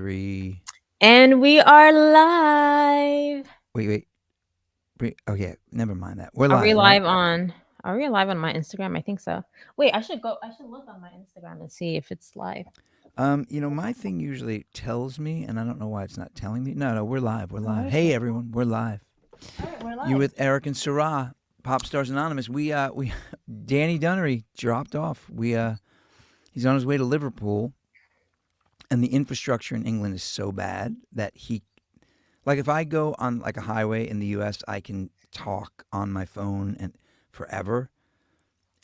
three. And we are live. Wait. Okay, never mind that. We're Are we live, right? live on Are we live on my Instagram? I think so. Wait, I should look on my Instagram and see if it's live. My thing usually tells me, and I don't know why it's not telling me. No, we're live. We're Oh, live. Hey, okay. everyone, we're live. All right, we're You live. with Eric and Sarah, Pop Stars Anonymous. We Danny Dunnery dropped off. He's on his way to Liverpool, and the infrastructure in England is so bad that like if I go on like a highway in the U.S., I can talk on my phone and forever,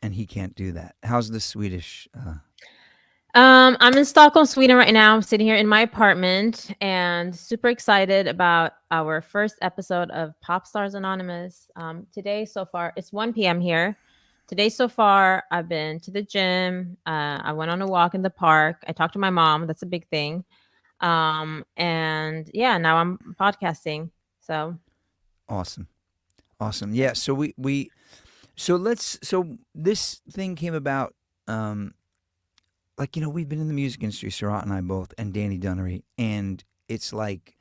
and he can't do that. How's the Swedish? I'm in Stockholm, Sweden right now. I'm sitting here in my apartment and super excited about our first episode of Pop Stars Anonymous. Today so far, it's 1 p.m. here. Today so far, I've been to the gym. I went on a walk in the park. I talked to my mom. That's a big thing. And yeah, now I'm podcasting. So Awesome. Awesome. Yeah. So so this thing came about. We've been in the music industry, Sarat and I both, and Danny Dunnery, and it's like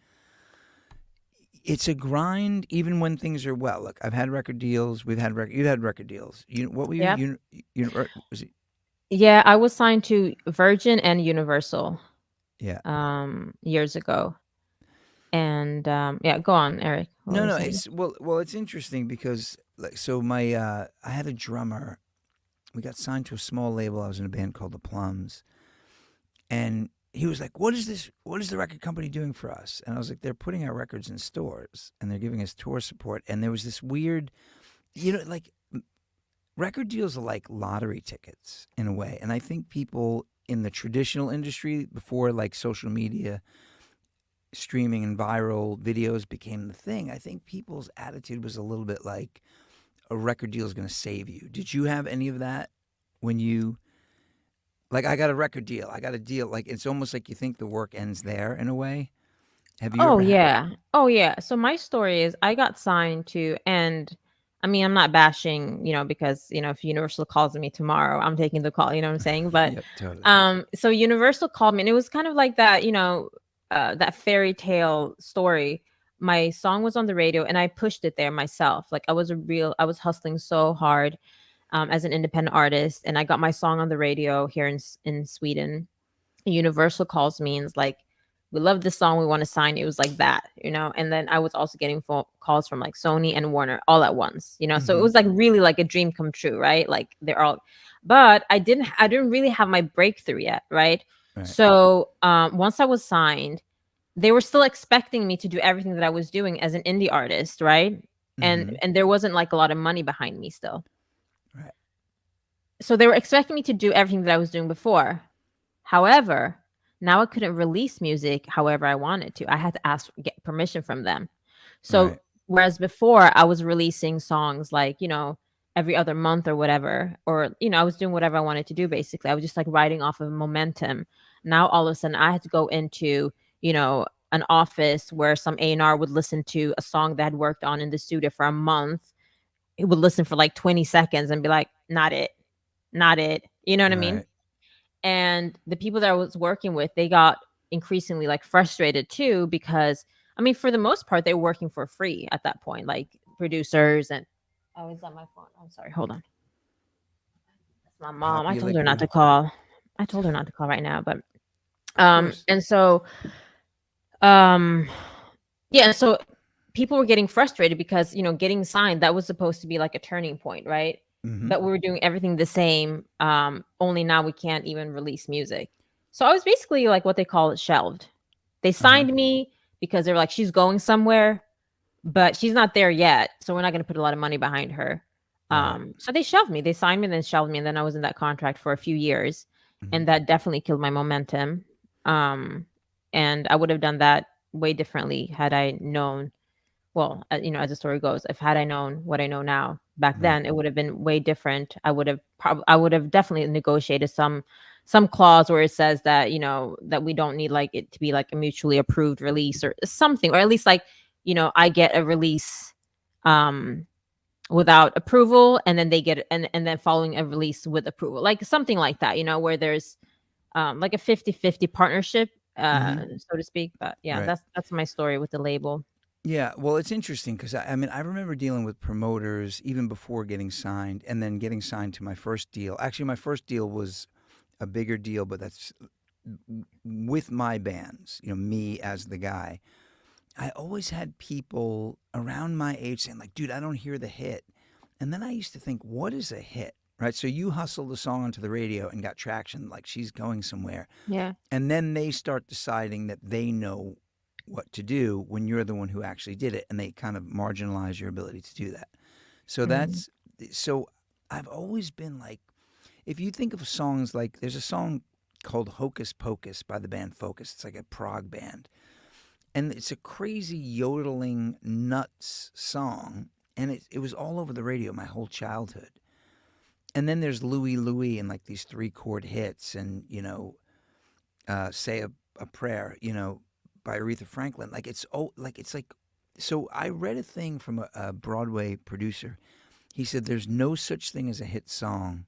it's a grind even when things are well. Look, I've had record deals. You've had record deals. What were yeah, was it? yeah, I was signed to Virgin and Universal Yeah. years ago. And yeah, go on, Eric. What were No, you no. saying? It's it's interesting because my I had a drummer. We got signed to a small label. I was in a band called the Plums, and he was like, "What is this? What is the record company doing for us?" And I was like, "They're putting our records in stores and they're giving us tour support." And there was this weird, like record deals are like lottery tickets in a way. And I think people in the traditional industry before like social media, streaming and viral videos became the thing, I think people's attitude was a little bit like a record deal is going to save you. Did you have any of that when you like I got a record deal. I got a deal. Like it's almost like you think the work ends there in a way. Have you Oh ever had? yeah. Oh yeah. So my story is I got signed to, and I mean, I'm not bashing, because, if Universal calls me tomorrow, I'm taking the call, you know what I'm saying? But Yep, totally. so Universal called me and it was kind of like that, that fairy tale story. My song was on the radio and I pushed it there myself. Like I was hustling so hard as an independent artist, and I got my song on the radio here in Sweden. Universal calls me and is like, "We love this song. We want to sign." It was like that. And then I was also getting phone calls from like Sony and Warner all at once. So it Mm-hmm. was like really like a dream come true, right? Like they're all, but I didn't really have my breakthrough yet, right? Right. So once I was signed, they were still expecting me to do everything that I was doing as an indie artist, right? And Mm-hmm. and there wasn't like a lot of money behind me still. Right. So they were expecting me to do everything that I was doing before. However, now I couldn't release music however I wanted to. I had to get permission from them. So Right. whereas before I was releasing songs like, every other month or whatever, or, I was doing whatever I wanted to do basically. I was just like riding off of momentum. Now all of a sudden I had to go into, an office where some A&R would listen to a song that I had worked on in the studio for a month. It would listen for like 20 seconds and be like, not it, not it. You know what I mean? Right. And the people that I was working with, they got increasingly like frustrated too, because I mean, for the most part, they were working for free at that point, like producers and, oh, is that my phone? I'm sorry, hold on. That's my mom. I Poppy told her not to liquid. call. I told her not to call right now, but Of course. and so um yeah, so people were getting frustrated because, getting signed, that was supposed to be like a turning point, right? Mm-hmm. But we were doing everything the same, only now we can't even release music. So I was basically like what they call it, shelved. They Uh-huh. signed me because they were like, she's going somewhere, but she's not there yet. So we're not going to put a lot of money behind her. Right. So they shelved me. They signed me and then shelved me. And then I was in that contract for a few years. Mm-hmm. And that definitely killed my momentum. Um, and I would have done that way differently had I known, well, as the story goes, if had I known what I know now back Right. then, it would have been way different. I would have definitely negotiated some clause where it says that, that we don't need like it to be like a mutually approved release or something, or at least like, I get a release um without approval, and then they get it, and then following a release with approval, like something like that, where there's like a 50-50 partnership Hmm. so to speak. But yeah, Right. that's my story with the label. Yeah, well, it's interesting because I mean, I remember dealing with promoters even before getting signed, and then getting signed to my first deal. Actually, my first deal was a bigger deal, but that's with my bands. You know, me as the guy. I always had people around my age saying, like, "Dude, I don't hear the hit," and then I used to think, "What is a hit?" Right? So you hustled a song onto the radio and got traction, like she's going somewhere, Yeah. and then they start deciding that they know what to do when you're the one who actually did it, and they kind of marginalize your ability to do that. So Mhm. that's so I've always been like, if you think of songs like there's a song called Hocus Pocus by the band Focus. It's like a prog band. And it's a crazy yodeling nuts song. And it was all over the radio my whole childhood. And then there's Louie Louie and like these 3 chord hits and, Say a Prayer, by Aretha Franklin. Like it's like, so I read a thing from a Broadway producer. He said there's no such thing as a hit song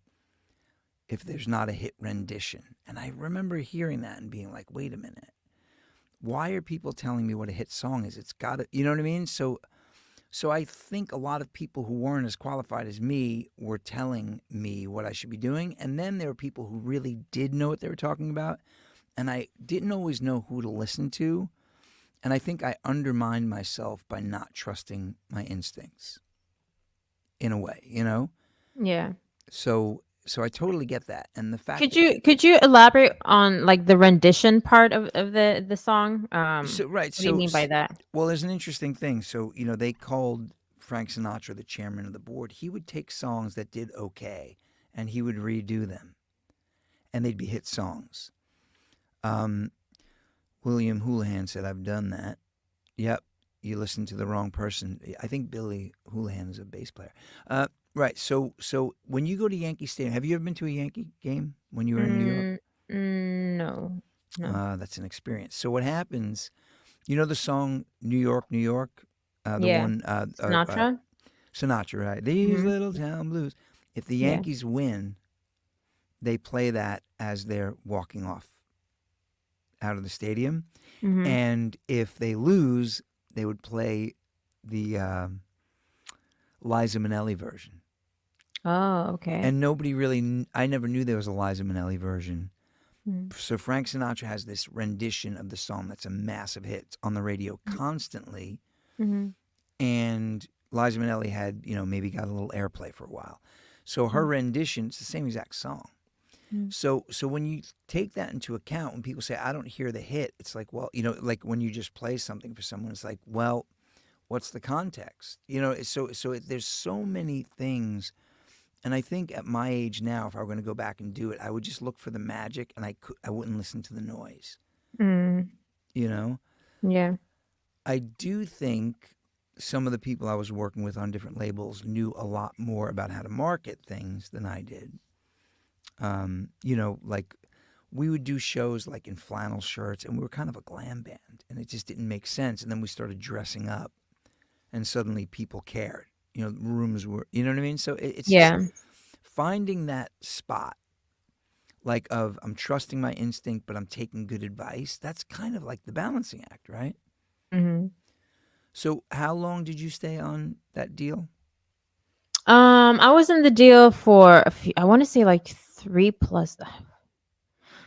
if there's not a hit rendition. And I remember hearing that and being like, wait a minute. Why are people telling me what a hit song is? It's got to, you know what I mean? So I think a lot of people who weren't as qualified as me were telling me what I should be doing, and then there were people who really did know what they were talking about, and I didn't always know who to listen to, and I think I undermined myself by not trusting my instincts in a way, you know? Yeah. So I totally get that. And the fact Could that you elaborate on like the rendition part of the song? so right, What do you mean by that? well, there's an interesting thing. So, they called Frank Sinatra the chairman of the board. He would take songs that did okay and he would redo them, and they'd be hit songs. Um, William Houlihan said, I've done that. Yep, you listened to the wrong person. I think Billy Houlihan is a bass player. Right. So when you go to Yankee Stadium, have you ever been to a Yankee game when you were in New York? Mm, no, no. That's an experience. So what happens? You know the song "New York, New York," the Yeah. one Sinatra. Sinatra, right? These Hmm. little town blues. If the Yeah. Yankees win, they play that as they're walking off out of the stadium, Hmm. and if they lose, they would play the Liza Minnelli version. Oh, okay. And nobody really, I never knew there was a Liza Minnelli version. Mm-hmm. So Frank Sinatra has this rendition of the song that's a massive hit. It's on the radio constantly, Mm-hmm. and Liza Minnelli had, maybe got a little airplay for a while. So her rendition, it's the same exact song. Mm-hmm. So when you take that into account, when people say I don't hear the hit, it's like, well, like when you just play something for someone, it's like, well, what's the context? There's so many things, and I think at my age now, if I were going to go back and do it, I would just look for the magic, and I wouldn't listen to the noise. Mm, You know, yeah. I do think some of the people I was working with on different labels knew a lot more about how to market things than I did. Like we would do shows like in flannel shirts, and we were kind of a glam band, and it just didn't make sense. And then we started dressing up, and suddenly people cared. Rooms were, you know what I mean? So it's just Yeah. finding that spot, like of I'm trusting my instinct, but I'm taking good advice. That's kind of like the balancing act, right? Hmm. So how long did you stay on that deal? I was in the deal for a few, I want to say like 3 plus,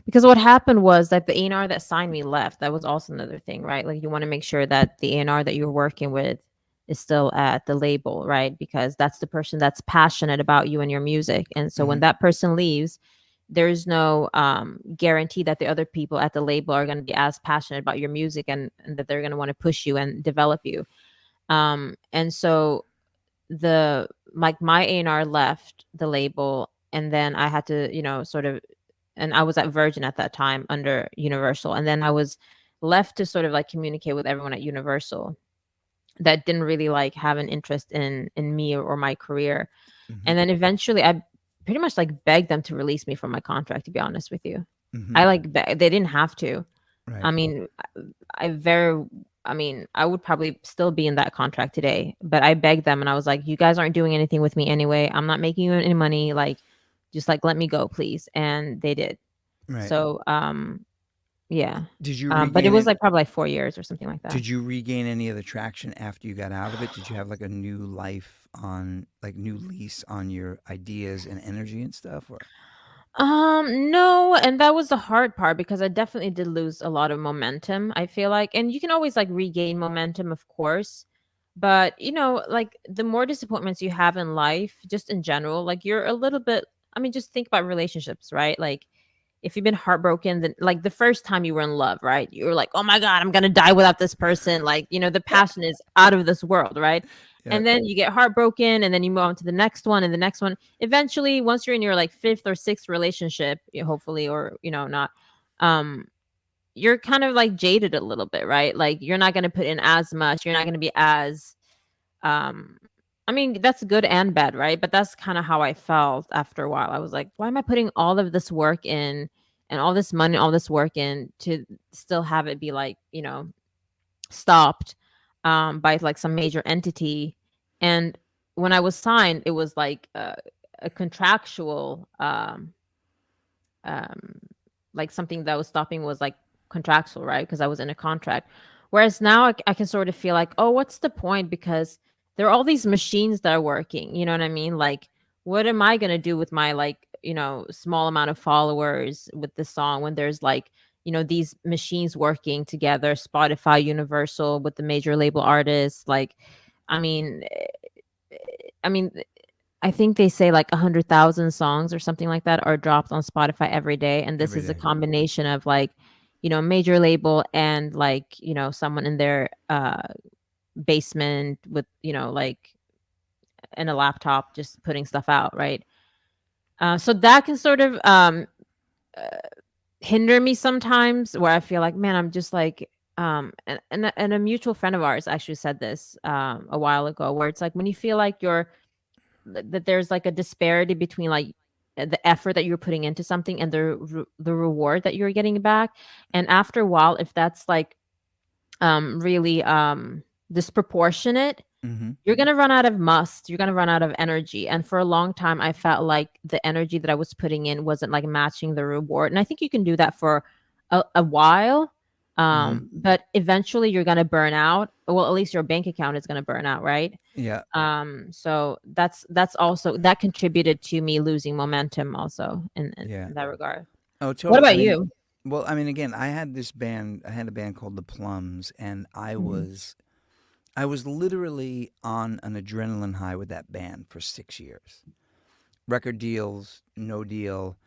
because what happened was that the A&R that signed me left. That was also another thing, right? Like you want to make sure that the A&R that you're working with is still at the label, right? Because that's the person that's passionate about you and your music. And so when Mm-hmm. that person leaves, there's no guarantee that the other people at the label are going to be as passionate about your music, and that they're going to want to push you and develop you. And so the like my A&R left the label, and then I had to, sort of, and I was at Virgin at that time under Universal, and then I was left to sort of like communicate with everyone at Universal that didn't really like have an interest in me or my career. Mm-hmm. And then eventually I pretty much like begged them to release me from my contract, to be honest with you. Mm-hmm. I like they didn't have to. I Right. mean, I very, I mean, I would probably still be in that contract today, but I begged them and I was like, you guys aren't doing anything with me anyway. I'm not making you any money. Like, just like let me go, please. And they did. Right. So, Yeah. Did you But it regain was it? like probably like 4 years or something like that. Did you regain any of the traction after you got out of it? Did you have like a new life on, like new lease on your ideas and energy and stuff? Or No, and that was the hard part because I definitely did lose a lot of momentum, I feel like. And you can always like regain momentum, of course. But, like the more disappointments you have in life, just in general, like you're a little bit, I mean, just think about relationships, right? Like if you've been heartbroken, then like the first time you were in love, right? You were like, oh my God, I'm gonna die without this person. Like, the passion is out of this world, right? yeah, And then you get heartbroken and then you move on to the next one and the next one. Eventually, once you're in your like fifth or sixth relationship, hopefully, or not, um, you're kind of like jaded a little bit, right? Like you're not gonna put in as much, you're not gonna be as um I mean, that's good and bad, right? But that's kind of how I felt after a while. I was like, why am I putting all of this work in and all this money, all this work in to still have it be like, stopped by like some major entity? And when I was signed, it was like a contractual um like something that was stopping was like contractual, right? Because I was in a contract. Whereas now I can sort of feel like, oh, what's the point? Because there are all these machines that are working. You know what I mean? Like, what am I gonna do with my like, small amount of followers with this song when there's like, these machines working together, Spotify, Universal with the major label artists. Like, I mean, I mean, I think they say like 100,000 songs or something like that are dropped on Spotify every day, and this every is a day. combination of like, major label and like, someone in their basement with, like in a laptop just putting stuff out, right? So that can sort of uh, hinder me sometimes, where I feel like, man, I'm just like, and a mutual friend of ours actually said this a while ago, where it's like when you feel like that there's like a disparity between like the effort that you're putting into something and the reward that you're getting back. And after a while, if that's like really disproportionate, Mm-hmm. you're going to run out of must, you're going to run out of energy. And for a long time I felt like the energy that I was putting in wasn't like matching the reward. And I think you can do that for a while, Mm-hmm. but eventually you're going to burn out. Well, at least your bank account is going to burn out, right? Yeah, So that's also that contributed to me losing momentum also yeah. in that regard. Oh, What totally. I about mean, you? well, I mean, again, I had this band. I had a band called the Plums, and Mhm. I was literally on an adrenaline high with that band for 6 years. Record deals, no deal.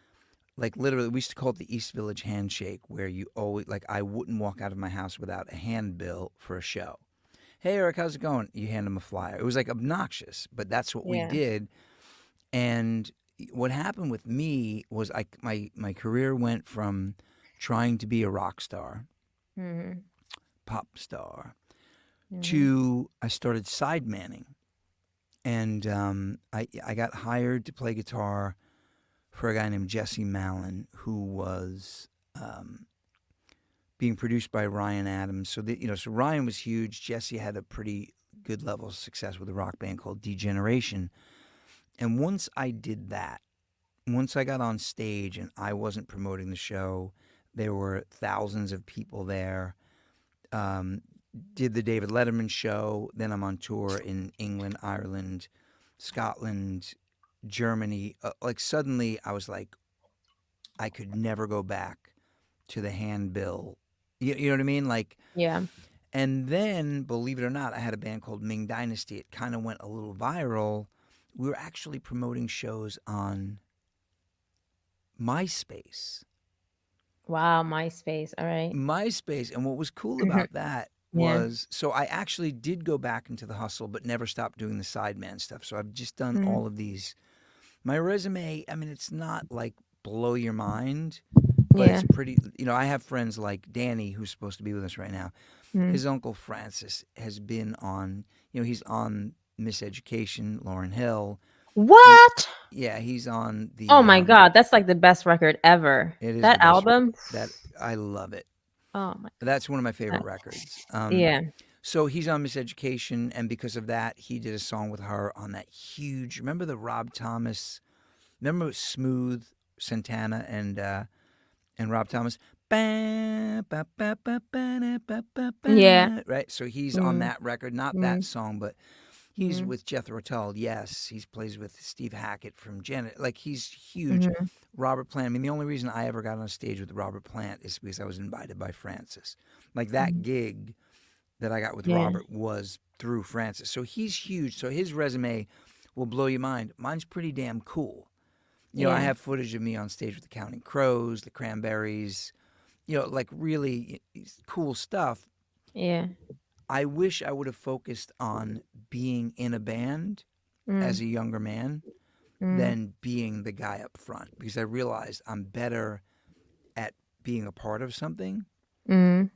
Like literally, we used to call it the East Village handshake, where you always like I wouldn't walk out of my house without a handbill for a show. Hey Eric, how's it going? You hand him a flyer. It was like obnoxious, but that's what we Yeah. did. And what happened with me was my career went from trying to be a rock star, Mhm. pop star, Mhm. to I started sidemanning, and I got hired to play guitar for a guy named Jesse Malin, who was um, being produced by Ryan Adams. So Ryan was huge. Jesse had a pretty good level of success with a rock band called Degeneration. And once I did that, once I got on stage and I wasn't promoting the show, there were thousands of people there. Um, did the David Letterman show. Then I'm on tour in England, Ireland, Scotland, Germany. Like suddenly, I was like, I could never go back to the handbill. You know what I mean? Like, Yeah. and then, believe it or not, I had a band called Ming Dynasty. It kind of went a little viral. We were actually promoting shows on MySpace. Wow, MySpace. All right. MySpace. And what was cool Mhm. about that Yeah. was so I actually did go back into the hustle, but never stopped doing the sideman stuff. So I've just done Mhm. all of these. My resume, I mean, it's not like blow your mind, but Yeah. it's pretty. I have friends like Danny, who's supposed to be with us right now. Mhm. His uncle Francis has been on, he's on Miseducation, Lauren Hill. He, What? yeah, he's on Oh the, my God, that's like the best record ever. it is the That best, album. that I love it. Oh my That's one of my God. favorite records. Yeah. So he's on Miseducation, and because of that, he did a song with her on that huge. Remember the Rob Thomas? Remember Smooth, Santana, and Rob Thomas? Ba, ba, ba, ba, ba, da, ba, ba, Yeah. ba, right? So he's on Mm, that record, not that mm, song, but he's mm, with Jethro Tull. Yes, he plays with Steve Hackett from Janet. Like he's huge. mhm, Robert Plant. I mean, the only reason I ever got on stage with Robert Plant is because I was invited by Francis. Like that mhm. gig that I got with Yeah. Robert was through Francis. So he's huge. So his resume will blow your mind. Mine's pretty damn cool. I Yeah. have footage of me on stage with the Counting Crows, the Cranberries, like really cool stuff. Yeah. I wish I would have focused on being in a band as Mm, a younger man mm, than being the guy up front because I realized I'm better at being a part of something mm.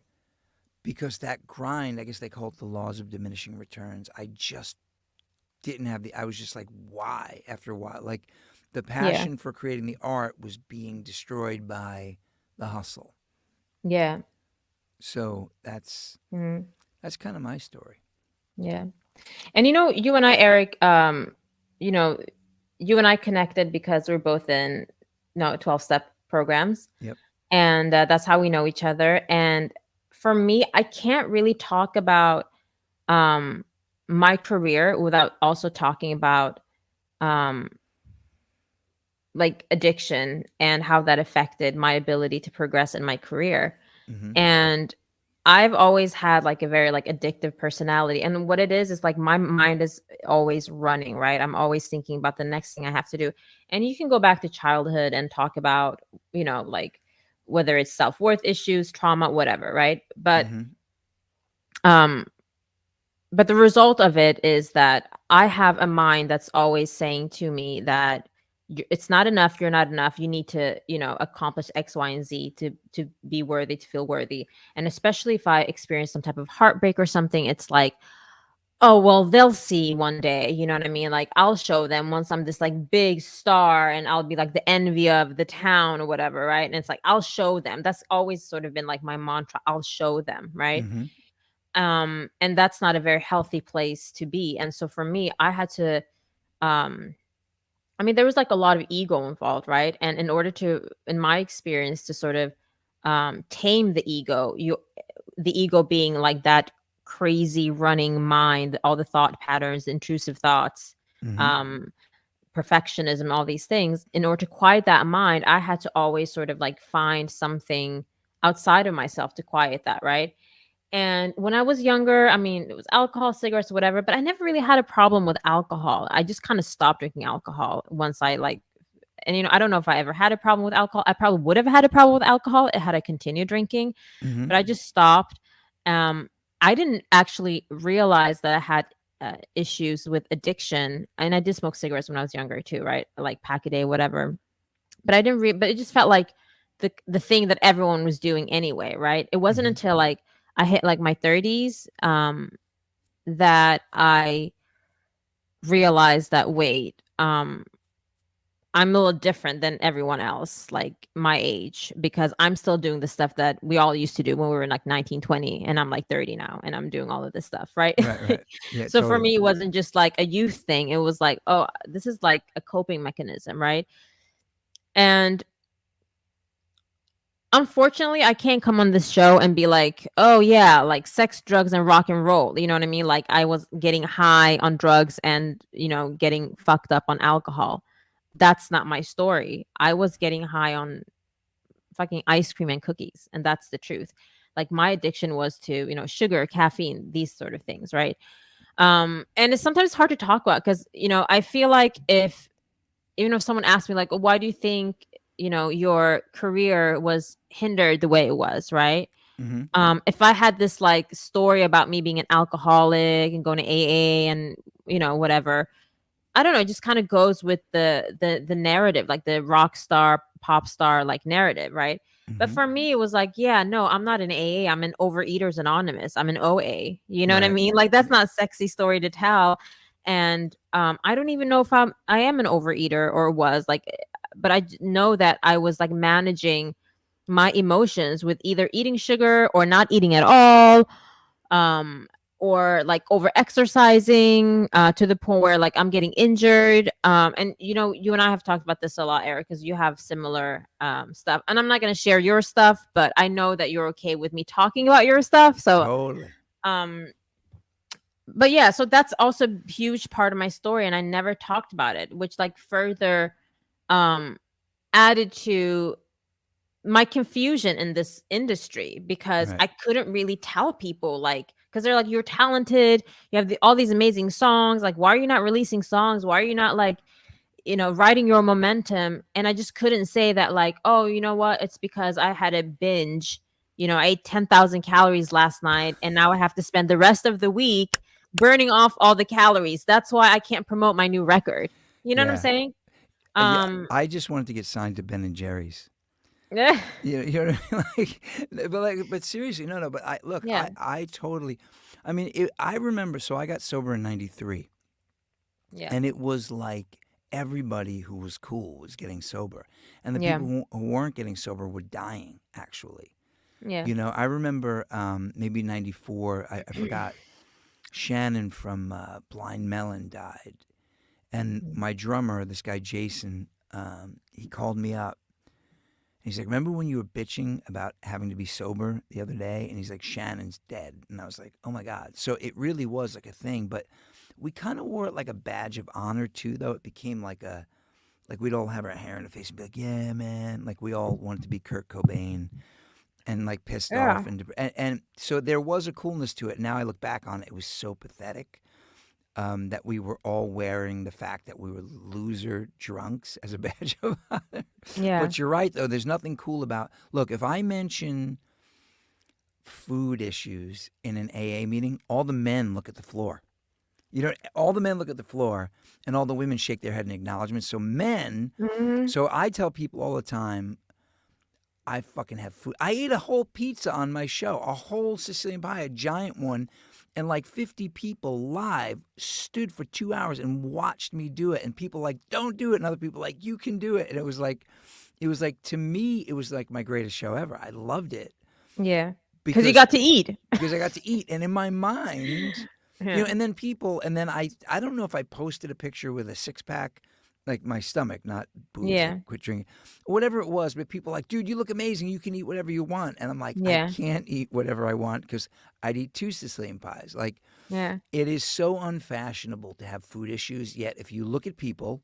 because that grind, I guess they call it the laws of diminishing returns. I just didn't have I was just like, why after a while? Like the Yeah. passion for creating the art was being destroyed by the hustle. Yeah. So Mm, that's kind of my story. yeah. And you and I, Eric, you know, you and I connected because we're both in 12-step programs. Yep. And that's how we know each other. And for me, I can't really talk about um my career without also talking about um like addiction and how that affected my ability to progress in my career. Mm-hmm. And I've always had like a very like addictive personality. And what it is like my mind is always running, right? I'm always thinking about the next thing I have to do. And you can go back to childhood and talk about, like whether it's self-worth issues, trauma, whatever, right? Mm-hmm. Um but the result of it is that I have a mind that's always saying to me that it's not enough. You're not enough. You need to, accomplish X, Y, and Z to be worthy, to feel worthy. And especially if I experience some type of heartbreak or something, it's like, oh well, they'll see one day. You know what I mean? Like I'll show them once I'm this like big star, and I'll be like the envy of the town or whatever, right? And it's like I'll show them. That's always sort of been like my mantra. I'll show them, right? Mm-hmm. And that's not a very healthy place to be. And so for me, I had to um I mean, there was like a lot of ego involved, right? And in order to, in my experience, to sort of tame the ego, the ego being like that crazy running mind, all the thought patterns, intrusive thoughts, Mm-hmm. um perfectionism, all these things. In order to quiet that mind, I had to always sort of like find something outside of myself to quiet that, right? And when I was younger, I mean, it was alcohol, cigarettes, whatever, but I never really had a problem with alcohol. I just kind of stopped drinking alcohol once I like, and I don't know if I ever had a problem with alcohol. I probably would have had a problem with alcohol had I continued drinking, Mm-hmm. but I just stopped. Um, I didn't actually realize that I had issues with addiction, and I did smoke cigarettes when I was younger too, right? Like pack a day, whatever. But I didn't but it just felt like the thing that everyone was doing anyway, right? It wasn't Mm-hmm. until like I hit like my 30s that I realized that wait, I'm a little different than everyone else like my age, because I'm still doing the stuff that we all used to do when we were in like 19, 20, and I'm like 30 now and I'm doing all of this stuff, right? Right. Right. Yeah. So for Totally. me it wasn't just like a youth thing. It was like, oh, this is like a coping mechanism, right? And unfortunately, I can't come on this show and be like, "Oh yeah, like sex, drugs, and rock and roll." You know what I mean? Like I was getting high on drugs and, getting fucked up on alcohol. That's not my story. I was getting high on fucking ice cream and cookies, and that's the truth. Like my addiction was to, sugar, caffeine, these sort of things, right? And it's sometimes hard to talk about because, I feel like if even if someone asked me like, "Oh, why do you think your career was hindered the way it was?" Right? Mm-hmm. If I had this like story about me being an alcoholic and going to AA and whatever, I don't know, it just kind of goes with the narrative, like the rock star, pop star like narrative, right? But Mm-hmm. for me, it was like, yeah, no, I'm not an AA. I'm an Overeaters Anonymous. I'm an OA. You know what I Right. mean? Like that's not a sexy story to tell. And I don't even know if I am an overeater or was like, but know that I was like managing my emotions with either eating sugar or not eating at all, um, or like over exercising to the point where like I'm getting injured. And you know, you and I have talked about this a lot, Eric, because you have similar stuff. And I'm not going to share your stuff, but I know that you're okay with me talking about your stuff. So, Totally. um, but yeah, so that's also a huge part of my story, and I never talked about it, which like further um added to my confusion in this industry, because Right. I couldn't really tell people, like, because they're like, you're talented, you have all these amazing songs, like why are you not releasing songs, why are you not like, you know, riding your momentum? And I just couldn't say that like, oh, you know what, it's because I had a binge, you know, I ate 10,000 calories last night and now I have to spend the rest of the week burning off all the calories, that's why I can't promote my new record. You know what I'm Yeah. saying? Yeah. um I just wanted to get signed to Ben and Jerry's. yeah. You know what I mean? But seriously, no, no. But look, Yeah. I totally. I mean, I remember. So I got sober in '93, Yeah. and it was like everybody who was cool was getting sober, and the Yeah. people who weren't getting sober were dying. Actually, Yeah. you know, I remember maybe '94. I forgot. Shannon from Blind Melon died, and Mm. my drummer, this guy Jason, he called me up. He's like, remember when you were bitching about having to be sober the other day? And he's like, Shannon's dead. And I was like, oh my God. So it really was like a thing. But we kind of wore it like a badge of honor too, though. It became like we'd all have our hair in the face and be like, yeah, man. Like we all wanted to be Kurt Cobain and like pissed Yeah. off. And so there was a coolness to it. Now I look back on it, it was so pathetic. That we were all wearing the fact that we were loser drunks as a badge of honor. Yeah. But you're right, though. There's nothing cool about. Look, if I mention food issues in an AA meeting, all the men look at the floor. You know, all the men look at the floor, and all the women shake their head in acknowledgement. So men. Mhm. So I tell people all the time, I fucking have food. I ate a whole pizza on my show, a whole Sicilian pie, a giant one, and like 50 people live stood for 2 hours and watched me do it. And people like, don't do it. And other people like, you can do it. And it was like, to me, it was like my greatest show ever. I loved it Yeah. Because you because got to eat. because I got to eat. And in my mind, you Yeah. know, and then people, and then I don't know if I posted a picture with a six pack, like my stomach, not booze, like Yeah. quit drinking, whatever it was. But people like, dude, you look amazing. You can eat whatever you want. And I'm like, I Yeah. can't eat whatever I want because I'd eat two Sicilian pies. Like, Yeah. it is so unfashionable to have food issues. Yet, if you look at people,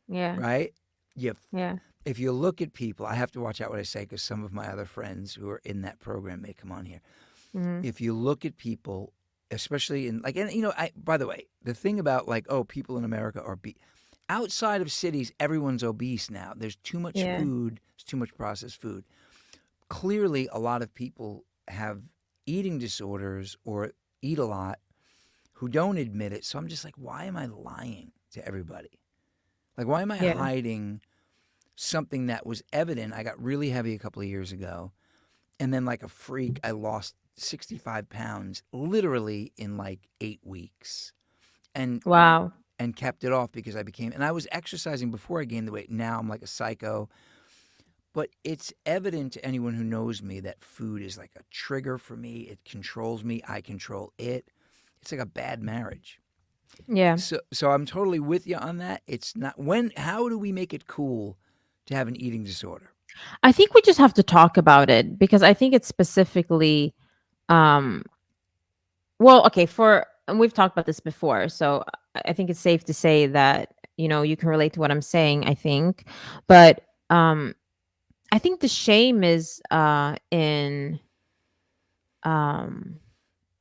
Yeah. right? You, Yeah. if you look at people, I have to watch out what I say because some of my other friends who are in that program may come on here. Mhm. If you look at people, especially in like, and you know, by the way, the thing about like, oh, people in America are outside of cities, everyone's obese now. There's too much Yeah. food. There's too much processed food. Clearly, a lot of people have eating disorders or eat a lot who don't admit it. So I'm just like, why am I lying to everybody? Like, why am I Yeah. hiding something that was evident? I got really heavy a couple of years ago. And then, like a freak, I lost 65 pounds literally in like 8 weeks. And Wow. and kept it off because I became, and I was exercising before I gained the weight. Now I'm like a psycho. But it's evident to anyone who knows me that food is like a trigger for me. It controls me. I control it. It's like a bad marriage. Yeah. So I'm totally with you on that. It's not how do we make it cool to have an eating disorder? I think we just have to talk about it, because I think it's specifically um well, okay, and we've talked about this before, so I think it's safe to say that, you know, you can relate to what I'm saying, I think. But I think the shame is in um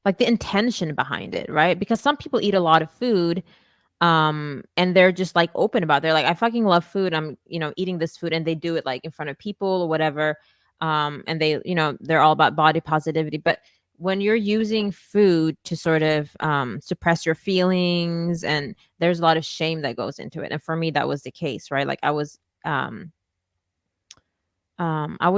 like the intention behind it, right? Because some people eat a lot of food, and they're just like open about it. They're like, I fucking love food, I'm, you know, eating this food, and they do it like in front of people or whatever. And they, you know, they're all about body positivity. But when you're using food to sort of suppress your feelings, and there's a lot of shame that goes into it, and for me that was the case, right? Like I would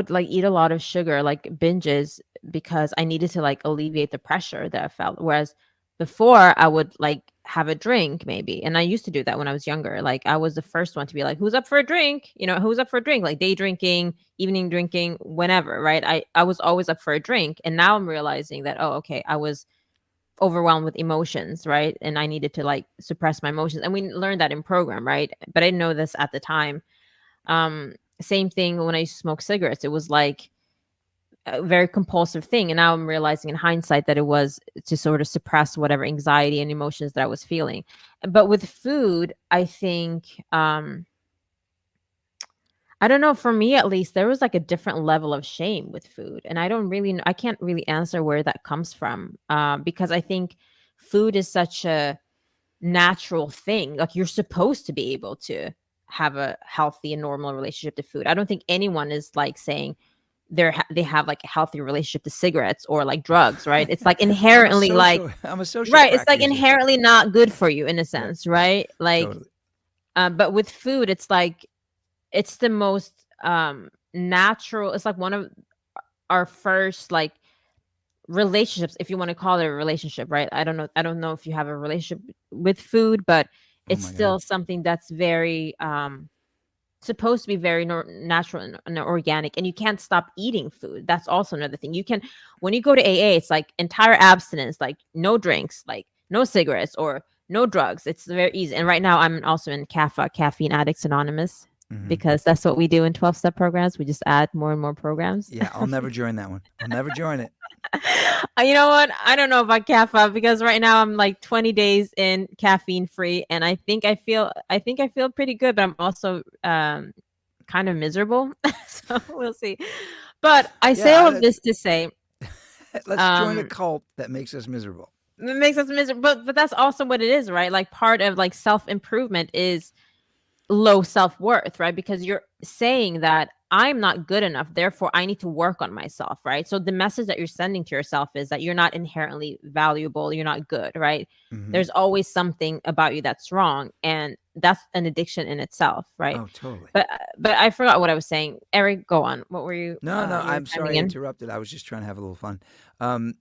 like eat a lot of sugar, like binges, because I needed to like alleviate the pressure that I felt. Whereas before I would like have a drink maybe. And I used to do that when I was younger. Like I was the first one to be like, who's up for a drink? You know, who's up for a drink? Like day drinking, evening drinking, whenever, right? I was always up for a drink. And now I'm realizing that, oh, okay, I was overwhelmed with emotions, right? And I needed to like suppress my emotions. And we learned that in program, right? But I didn't know this at the time. Same thing when I used to smoke cigarettes. It was like a very compulsive thing. And now I'm realizing in hindsight that it was to sort of suppress whatever anxiety and emotions that I was feeling. But with food, I think I don't know, for me at least, there was like a different level of shame with food. And I don't really I can't really answer where that comes from. Because I think food is such a natural thing. Like you're supposed to be able to have a healthy and normal relationship to food. I don't think anyone is like saying they have like a healthy relationship to cigarettes or like drugs, right? It's like inherently like I'm a social right, it's crack like user. inherently not good for you in a Yeah, sense, right? Like totally. but with food it's like it's the most natural, it's like one of our first like relationships, if you want to call it a relationship, right? I don't know if you have a relationship with food, but Oh it's my God. still something that's very supposed to be very natural and organic, and you can't stop eating food. That's also another thing. You can, when you go to AA, it's like entire abstinence, like no drinks, like no cigarettes or no drugs. It's very easy. And right now I'm also in CAFA, Caffeine Addicts Anonymous, Hmm. because that's what we do in 12-step programs. We just add more and more programs. Yeah, I'll never join that one. I'll never join it. You know what? I don't know about CAFA because right now I'm like 20 days in caffeine free, and I think I feel pretty good, but I'm also kind of miserable. So we'll see. But I say Yeah, all of this to say, let's join a um, cult that makes us miserable. it makes us miserable, but that's also what it is, right? Like part of like self improvement is low self-worth, right? Because you're saying that I'm not good enough, therefore I need to work on myself, right? So the message that you're sending to yourself is that you're not inherently valuable, you're not good, right? Hmm. There's always something about you that's wrong, and that's an addiction in itself, right? Oh, totally. But I forgot what I was saying. Eric, go on. What were No, no, you were I'm chiming sorry I in? interrupted. I was just trying to have a little fun. Um,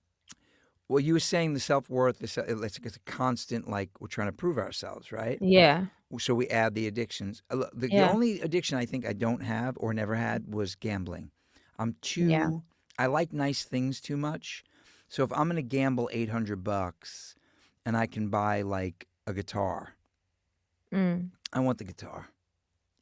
well, you were saying the self worth, it's a constant, like we're trying to prove ourselves, right? Yeah. So we add the addictions. The Yeah. only addiction I think I don't have or never had was gambling. I'm Yeah. too, I like nice things too much. So if I'm going to gamble $800 and I can buy like a guitar, Mm, I want the guitar.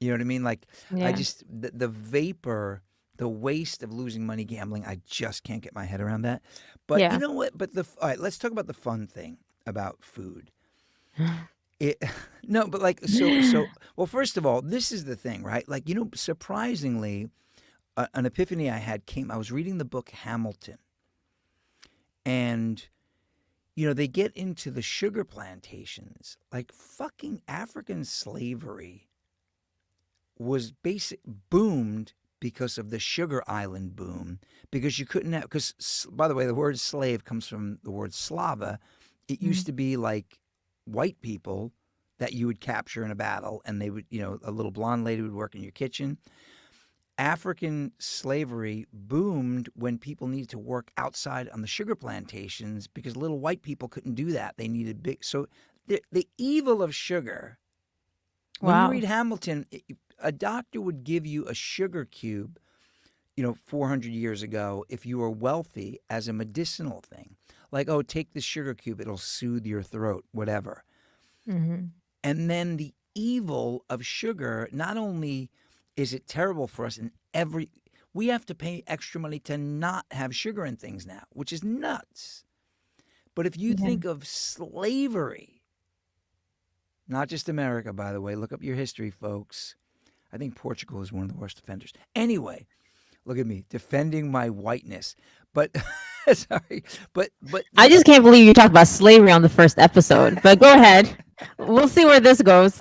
You know what I mean? Like, I yeah. just, the vapor, the waste of losing money gambling, I just can't get my head around that. But you Yeah. know what? All right, let's talk about the fun thing about food. It, no, but like, well, first of all, this is the thing, right? Like, surprisingly, an epiphany I had I was reading the book Hamilton, and, they get into the sugar plantations, like fucking African slavery was boomed because of the sugar island boom, because you couldn't have, because by the way, the word slave comes from the word slava. It Mm, used to be like white people that you would capture in a battle, and they would, a little blonde lady would work in your kitchen. African slavery boomed when people needed to work outside on the sugar plantations because little white people couldn't do that. They needed big. So the evil of sugar, when you wow. read Hamilton, a doctor would give you a sugar cube, 400 years ago, if you were wealthy, as a medicinal thing. Like, oh, take this sugar cube, it'll soothe your throat, whatever. Hmm. And then the evil of sugar, not only is it terrible for us we have to pay extra money to not have sugar in things now, which is nuts. But if you Yeah. think of slavery, not just America, by the way, look up your history, folks. I think Portugal is one of the worst offenders. Anyway, look at me defending my whiteness. But sorry, but I just can't believe you talked about slavery on the first episode. But go ahead. We'll see where this goes.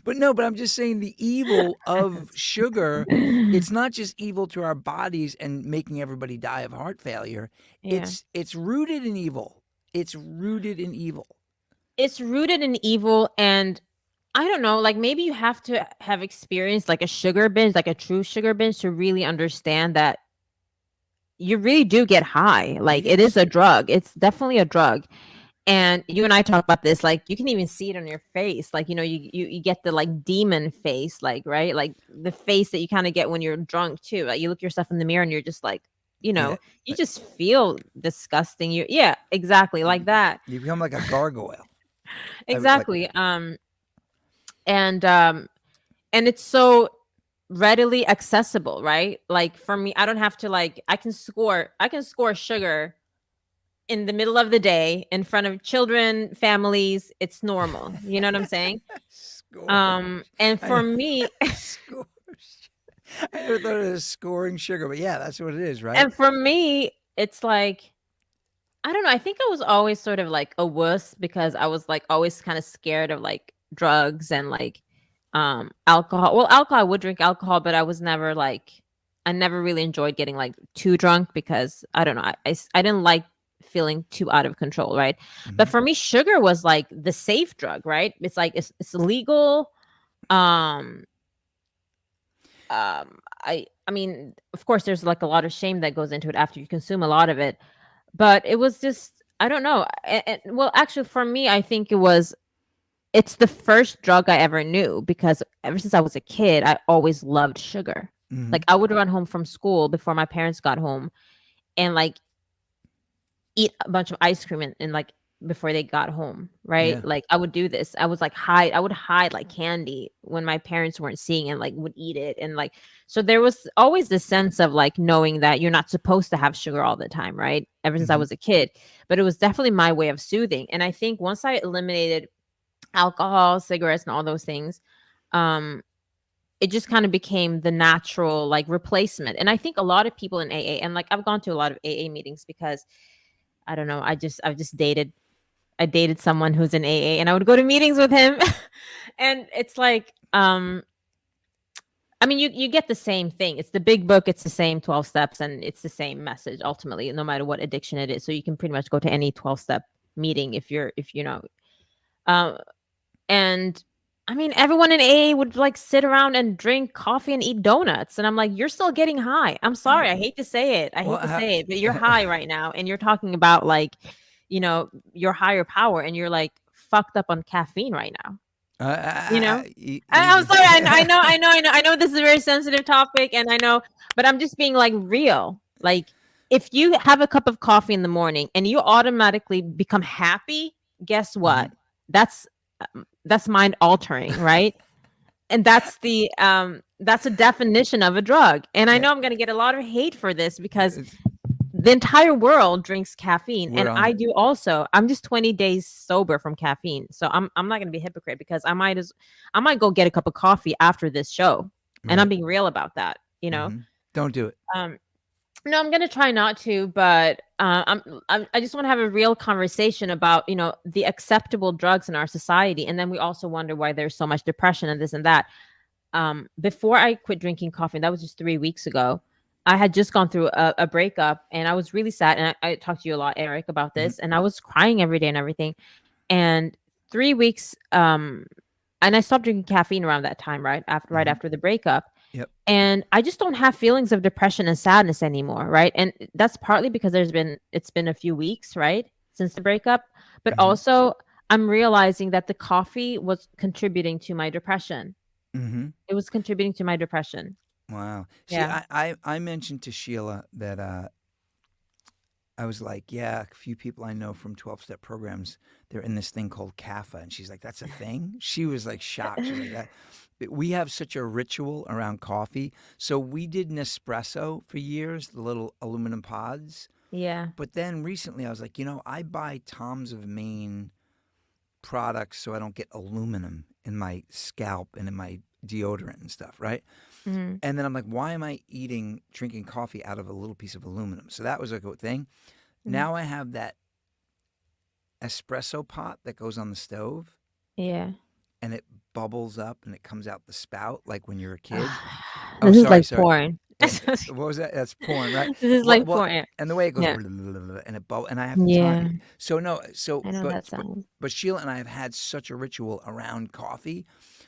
but no, but I'm just saying the evil of sugar. It's not just evil to our bodies and making everybody die of heart failure. Yeah. It's rooted in evil. It's rooted in evil. It's rooted in evil, and I don't know, like maybe you have to have experienced like a sugar binge, like a true sugar binge to really understand that you really do get high. Like it is Yes. a drug. It's definitely a drug. And you and I talk about this, like you can even see it on your face. Like, you get the like demon face, like, right? Like the face that you kind of get when you're drunk too. Like you look yourself in the mirror and you're just like, you Yeah. know, you just feel disgusting. Yeah, exactly, like that. You become like a gargoyle. Like, Exactly. And and it's so readily accessible, right? Like for me, I don't have to like I can score sugar in the middle of the day in front of children, families. It's normal. You know what I'm saying? score. And I for know. me, Score. I never thought of it as scoring sugar, but yeah, that's what it is, right? and for me, it's like I don't know. I think I was always sort of like a wuss because I was like always kind of scared of like drugs and like alcohol. Well, alcohol, I would drink alcohol, but I was never like I never really enjoyed getting like too drunk because I don't know. I didn't like feeling too out of control, right? But Mhm. for me, sugar was like the safe drug, right? It's like it's legal. Um I mean, of course there's like a lot of shame that goes into it after you consume a lot of it, but it was just I don't know. Well, actually, for me, I think it's the first drug I ever knew because ever since I was a kid, I always loved sugar. Like Mhm. I would run home from school before my parents got home and like eat a bunch of ice cream and like before they got home, right? Yeah. Like I would do this. I would hide like candy when my parents weren't seeing and like would eat it and like so there was always this sense of like knowing that you're not supposed to have sugar all the time, right? Ever since I Mhm. was a kid. But it was definitely my way of soothing. And I think once I eliminated alcohol, cigarettes and all those things, um it just kind of became the natural like replacement. And I think a lot of people in AA and like I've gone to a lot of AA meetings because I don't know. I've just dated I dated someone who's in AA and I would go to meetings with him. And it's like I mean you get the same thing. It's the big book, it's the same 12 steps and it's the same message ultimately no matter what addiction it is. So you can pretty much go to any 12-step meeting if you know. Um and I mean everyone in AA would like sit around and drink coffee and eat donuts and I'm like you're still getting high. I'm sorry. I hate to say it. I Well, hate to say it, but you're high right now and you're talking about like you know, your higher power and you're like fucked up on caffeine right now, you know? I'm sorry. I know this is a very sensitive topic and I know, but I'm just being like real. Like if you have a cup of coffee in the morning and you automatically become happy, guess what? Mhm. That's that's mind altering, right? And that's a definition of a drug. And I Yeah. know I'm going to get a lot of hate for this because It's- the entire world drinks caffeine We're and on I it. do also. I'm just 20 days sober from caffeine. So I'm not going to be a hypocrite because I might go get a cup of coffee after this show. And I'm Right. being real about that, you know. Mhm. Don't do it. Um no, I'm going to try not to, but I just want to have a real conversation about, you know, the acceptable drugs in our society and then we also wonder why there's so much depression and this and that. Before I quit drinking coffee, and that was just 3 weeks ago, I had just gone through a breakup and I was really sad. And I talked to you a lot, Eric, about Mhm. this, and I was crying every day and everything. And 3 weeks, and I stopped drinking caffeine around that time, right Mhm. after the breakup. Yep. And I just don't have feelings of depression and sadness anymore, right? And that's partly because it's been a few weeks, right, since the breakup, but Mhm. also I'm realizing that the coffee was contributing to my depression. Mhm. It was contributing to my depression. Wow. See, Yeah. I mentioned to Sheila that I was like, yeah, a few people I know from 12-step programs, they're in this thing called CAFA. And she's like, that's a thing? She was like shocked. She's like, that. But we have such a ritual around coffee. So we did Nespresso for years, the little aluminum pods. Yeah. But then recently I was like, I buy Tom's of Maine products so I don't get aluminum in my scalp and in my deodorant and stuff, right? Mhm. And then I'm like, why am I drinking coffee out of a little piece of aluminum? So that was a good thing. Mhm. Now I have that espresso pot that goes on the stove Yeah. and it bubbles up and it comes out the spout like when you're a kid. Oh, This is sorry, like sorry. porn. What was that? That's porn, right? This is like Well, porn. Yeah. and the way it goes Yeah. and it and I have Yeah. time. So no, I know that sound. but Sheila and I have had such a ritual around coffee.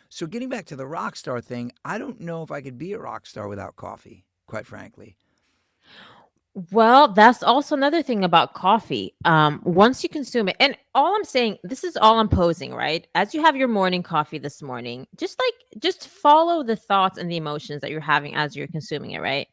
So getting back to the rock star thing, I don't know if I could be a rock star without coffee, quite frankly. Well, that's also another thing about coffee. Once you consume it, and all I'm saying, this is all I'm posing, right? As you have your morning coffee this morning, just follow the thoughts and the emotions that you're having as you're consuming it, right?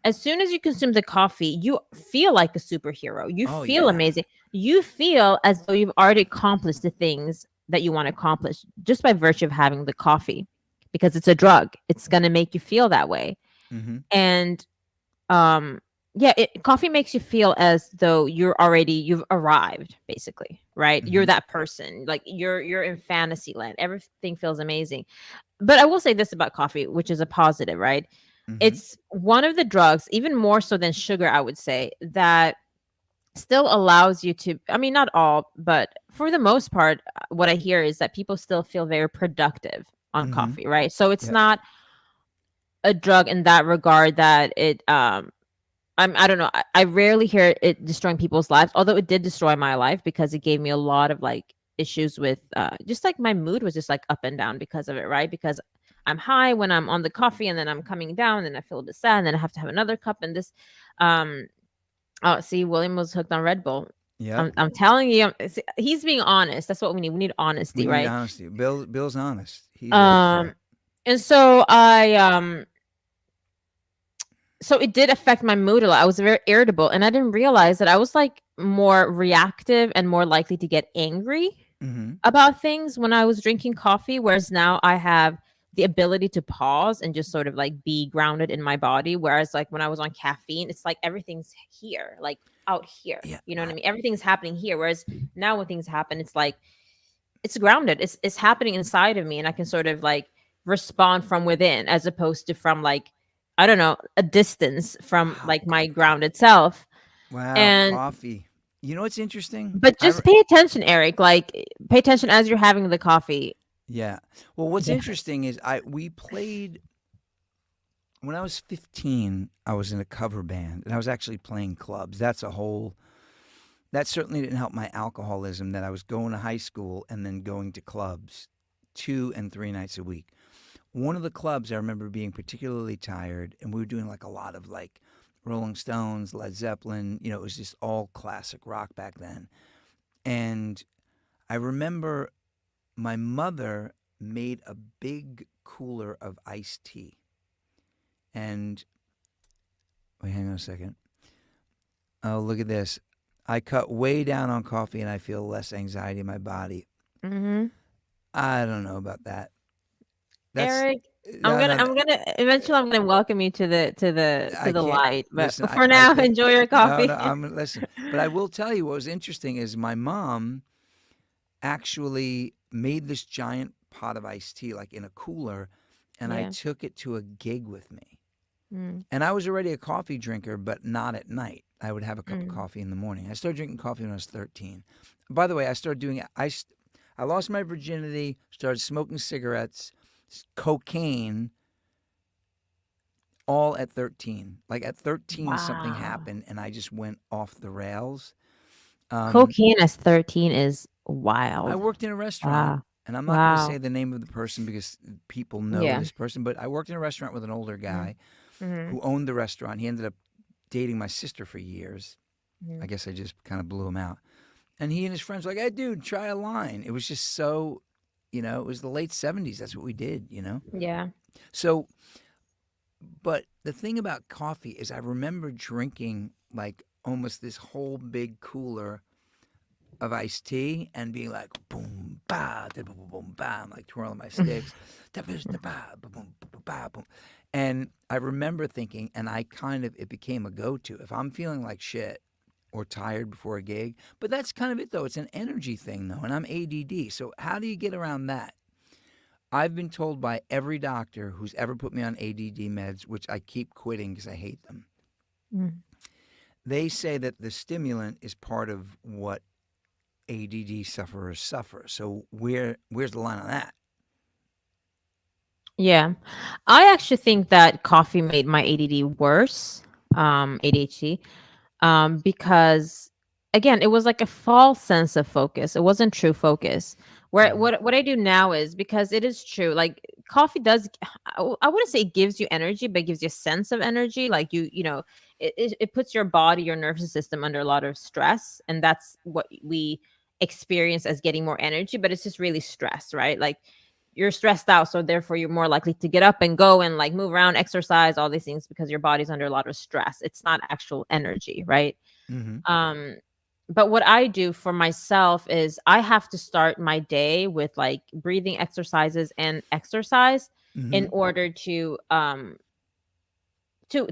as soon as you consume the coffee, you feel like a superhero. You Oh feel yeah. amazing. You feel as though you've already accomplished the things that you want to accomplish just by virtue of having the coffee, because it's a drug. It's going to make you feel that way. Mm-hmm. And um yeah, coffee makes you feel as though you've arrived, basically, right? You're Mm-hmm. that person, like you're in fantasy land. Everything feels amazing. But I will say this about coffee, which is a positive, right? Mm-hmm. It's one of the drugs, even more so than sugar, I would say, that still allows you to, I mean, not all, but for the most part, what I hear is that people still feel very productive on Mm-hmm. coffee, right? So it's Yeah. not a drug in that regard that it I don't know. I rarely hear it destroying people's lives, although it did destroy my life because it gave me a lot of like issues with just like my mood was just like up and down because of it, right? Because I'm high when I'm on the coffee, and then I'm coming down, and then I feel a bit sad, and then I have to have another cup, and this um oh, see, William was hooked on Red Bull. Yep. I'm telling you, he's being honest. That's what we need. We need We honesty, need right? honesty. Bill's honest. He's right Um there. and so I so it did affect my mood a lot. I was very irritable, and I didn't realize that I was like more reactive and more likely to get angry Mm-hmm. about things when I was drinking coffee, whereas now I have the ability to pause and just sort of like be grounded in my body. Whereas like when I was on caffeine, it's like everything's here, like out here. Yeah. You know what I mean? Everything's happening here. Whereas now when things happen, it's like it's grounded. It's happening inside of me, and I can sort of like respond from within as opposed to from like, I don't know, a distance from Wow. like my grounded self. Wow. And Coffee. You know what's interesting? but just pay attention, Eric. Like pay attention as you're having the coffee. Yeah. Well, what's Yeah. interesting is we played when I was 15. I was in a cover band, and I was actually playing clubs. That certainly didn't help my alcoholism. That I was going to high school and then going to clubs 2 and 3 nights a week. One of the clubs I remember being particularly tired, and we were doing like a lot of like Rolling Stones, Led Zeppelin. It was just all classic rock back then. And I remember my mother made a big cooler of iced tea. And wait, hang on a second. Oh, look at this. I cut way down on coffee and I feel less anxiety in my body. Mm-hmm. I don't know about that. That's Eric, I'm no, gonna no, no. I'm gonna eventually I'm gonna welcome you to I the can't light. But listen. for I now, can't. enjoy your No, no. coffee. I'm listen. But I will tell you what was interesting is my mom actually made this giant pot of iced tea like in a cooler, and I Yeah. took it to a gig with me. Mm, And I was already a coffee drinker, but not at night. I would have a cup of mm. coffee in the morning. I started drinking coffee when I was 13. By the way, I started doing I lost my virginity, started smoking cigarettes, cocaine, all at 13. Like at 13, something Wow. happened, and I just went off the rails. Um, Cocaine as 13 is I wild. worked in a restaurant, Wow. and I'm not going to say Wow. the name of the person because people know Yeah. this person, but I worked in a restaurant with an older Mm, guy mhm, who owned the restaurant. He ended up dating my sister for years. I mhm. guess I just kind of blew him out. And he and his friends were like, hey, dude, try a line. It was just so, it was the late 70s. That's what we did. Yeah. So, but the thing about coffee is I remember drinking like almost this whole big cooler of iced tea and being like, boom, ba, da, boom, boom, boom, ba. I'm like twirling my sticks. Da, ba, da, ba, ba, boom, ba, ba, ba, boom. And I remember thinking, and it became a go to. If I'm feeling like shit or tired before a gig, but that's kind of it though. It's an energy thing though, and I'm ADD. So how do you get around that? I've been told by every doctor who's ever put me on ADD meds, which I keep quitting because I hate them. Mm. They say that the stimulant is part of what ADD sufferers suffer. So where's the line on that? Yeah. I actually think that coffee made my ADD worse, ADHD, because again, it was like a false sense of focus. It wasn't true focus. Where Mm-hmm. what I do now is, because it is true, like coffee does, I wouldn't say it gives you energy, but it gives you a sense of energy. Like it puts your body, your nervous system under a lot of stress, and that's what we experience as getting more energy. But it's just really stress, right? Like you're stressed out, so therefore you're more likely to get up and go and like move around, exercise, all these things because your body's under a lot of stress. It's not actual energy, right? Mm-hmm. Um, but what I do for myself is I have to start my day with like breathing exercises and exercise in Mm-hmm. order to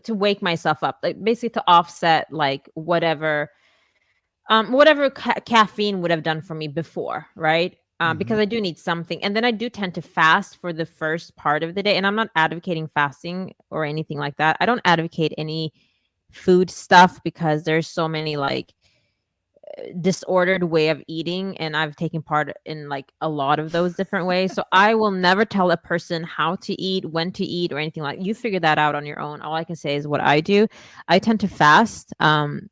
wake myself up, like basically to offset like whatever caffeine would have done for me before, right? Mm-hmm. Because I do need something. And then I do tend to fast for the first part of the day. And I'm not advocating fasting or anything like that. I don't advocate any food stuff because there's so many like disordered way of eating, and I've taken part in like a lot of those different ways. So I will never tell a person how to eat, when to eat, or anything. Like, you figure that out on your own. All I can say is what I do. I tend to fast in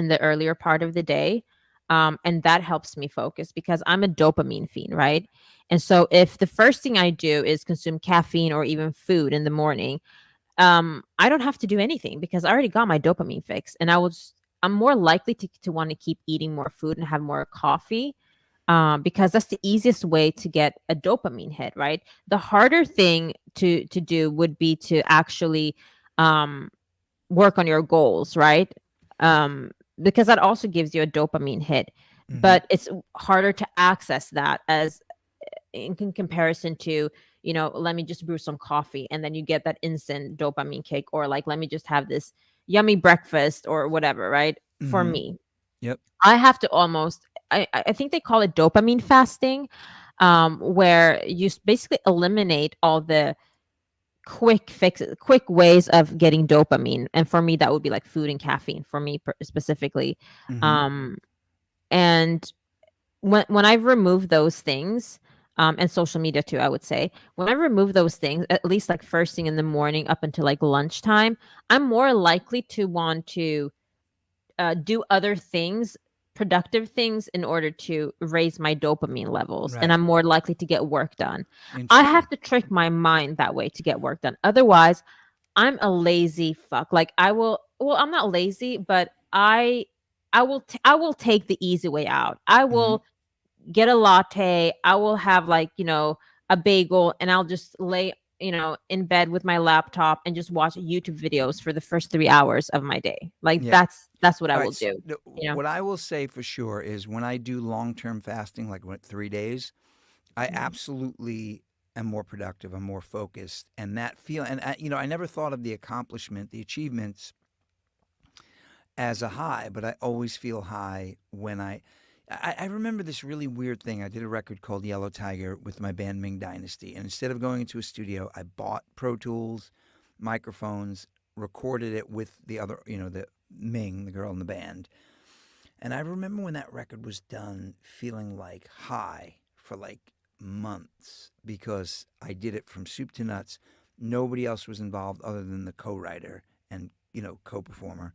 the earlier part of the day. And that helps me focus because I'm a dopamine fiend, right? And so if the first thing I do is consume caffeine or even food in the morning, I don't have to do anything because I already got my dopamine fix, and I'm more likely to want to keep eating more food and have more coffee, because that's the easiest way to get a dopamine hit, right? The harder thing to do would be to actually um, work on your goals, right? Because that also gives you a dopamine hit, Mm-hmm. but it's harder to access that as in comparison to, let me just brew some coffee and then you get that instant dopamine kick, or like, let me just have this yummy breakfast or whatever, right? For Mm-hmm. me, Yep. I have to almost, I think they call it dopamine fasting, where you basically eliminate all the quick ways of getting dopamine. And for me, that would be like food and caffeine for me specifically. Mm-hmm. Um, and when I've removed those things, and social media too, I would say, when I remove those things, at least like first thing in the morning up until like lunchtime, I'm more likely to want to do other things, productive things, in order to raise my dopamine levels, and Right. I'm more likely to get work done. I Interesting. have to trick my mind that way to get work done. Otherwise, I'm a lazy fuck. Like, well, I'm not lazy, but I will take the easy way out. I Mm-hmm. will get a latte. I will have like, a bagel, and I'll just lay, in bed with my laptop and just watch YouTube videos for the first 3 hours of my day. Like, Yeah. that's what I All will right. do. You know. What I will say for sure is when I do long-term fasting, like what 3 days, I Mhm. absolutely am more productive. I'm more focused, and that feel. And I never thought of the accomplishment, the achievements, as a high, but I always feel high when I remember this really weird thing. I did a record called Yellow Tiger with my band Ming Dynasty, and instead of going into a studio, I bought Pro Tools, microphones, recorded it with the other, the Ming, the girl in the band. And I remember when that record was done, feeling like high for like months because I did it from soup to nuts. Nobody else was involved other than the co-writer and co-performer,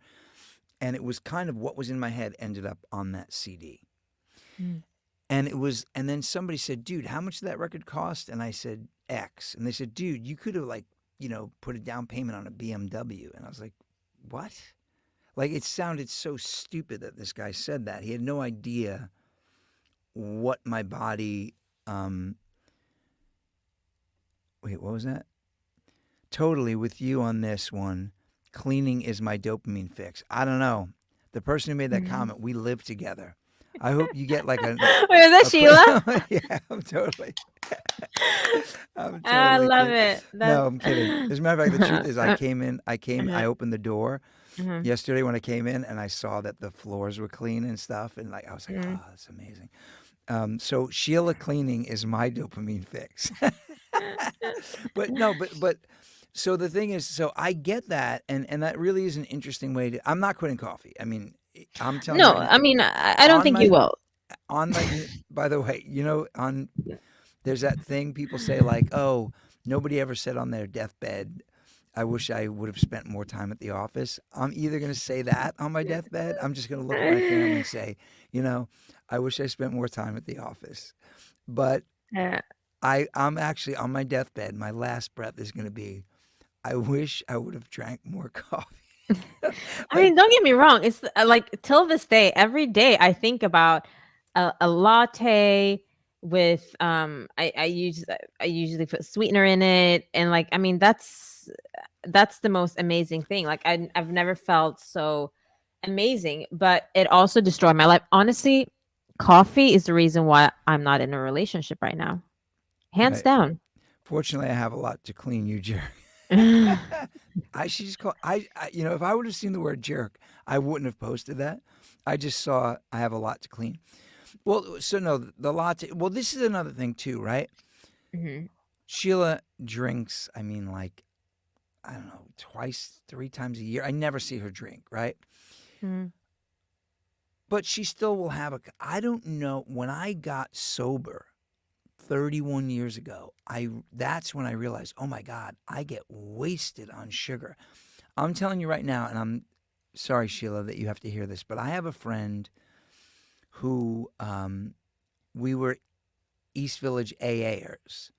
and it was kind of what was in my head ended up on that CD. Mm. And then somebody said, "Dude, how much did that record cost?" And I said, "X." And they said, "Dude, you could have like, put a down payment on a BMW." And I was like, "What?" Like, it sounded so stupid that this guy said that. He had no idea what my body wait, what was that? Totally with you on this one. Cleaning is my dopamine fix. I don't know. The person who made that Mhm. comment, we live together. I hope you get like Wait, is that a Sheila? quick. Yeah, I'm totally. I'm I totally love kidding. it. That's No, I'm kidding. As a matter of fact, the truth is, I uh-huh, opened the door uh-huh, yesterday when I came in, and I saw that the floors were clean and stuff, and like I was like, mhm. oh, that's amazing. So Sheila cleaning is my dopamine fix. But no, but so the thing is, so I get that, and that really is an interesting way to. I'm not quitting coffee. I mean, I'm telling you No, right now, I mean, I don't on think you my will. by the way, on there's that thing people say like, oh, nobody ever said on their deathbed, I wish I would have spent more time at the office. I'm either going to say that on my deathbed. I'm just going to look at my family and say, I wish I spent more time at the office. But Uh, I'm actually on my deathbed. My last breath is going to be, I wish I would have drank more coffee. I Like, mean, don't get me wrong. It's like till this day, every day I think about a latte with I usually put sweetener in it, and like I mean that's the most amazing thing. Like I've never felt so amazing, but it also destroyed my life. Honestly, coffee is the reason why I'm not in a relationship right now. Hands Right. down. Fortunately, I have a lot to clean you, Jerry. I should just call. If I would have seen the word jerk, I wouldn't have posted that. I just saw I have a lot to clean. Well, so no, the latte. Well, this is another thing too, right? Mhm. Sheila drinks. I mean, like I don't know, twice, 3 times a year. I never see her drink, right? Mhm. But she still will have a. I don't know. When I got sober 31 years ago, that's when I realized, oh my God, I get wasted on sugar. I'm telling you right now, and I'm sorry, Sheila, that you have to hear this, but I have a friend who we were East Village AAers.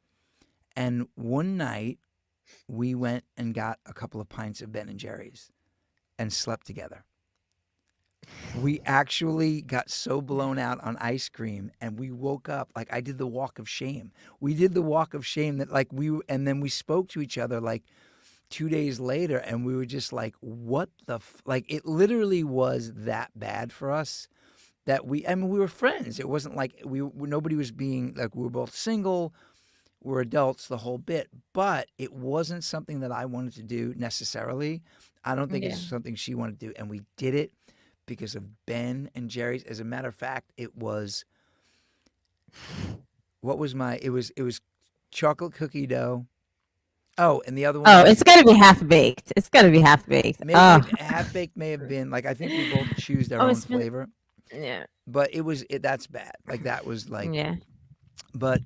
And one night we went and got a couple of pints of Ben and Jerry's and slept together. We actually got so blown out on ice cream and we woke up like I did the walk of shame. We did the walk of shame that like and then we spoke to each other like 2 days later and we were just like, what the, like it literally was that bad for us that I mean, we were friends. It wasn't like nobody was being like, we were both single, we're adults, the whole bit, but it wasn't something that I wanted to do necessarily. I don't think it's Yeah. something she wanted to do. And we did it because of Ben and Jerry's. As a matter of fact, it was, it was chocolate cookie dough. Oh, and the other one Oh, was it's gotta be half baked. It's gotta be half baked. Oh, maybe half baked may have been like, I think we both choose our oh, own it's been flavor, yeah, but that's bad. Like that was like, yeah. but,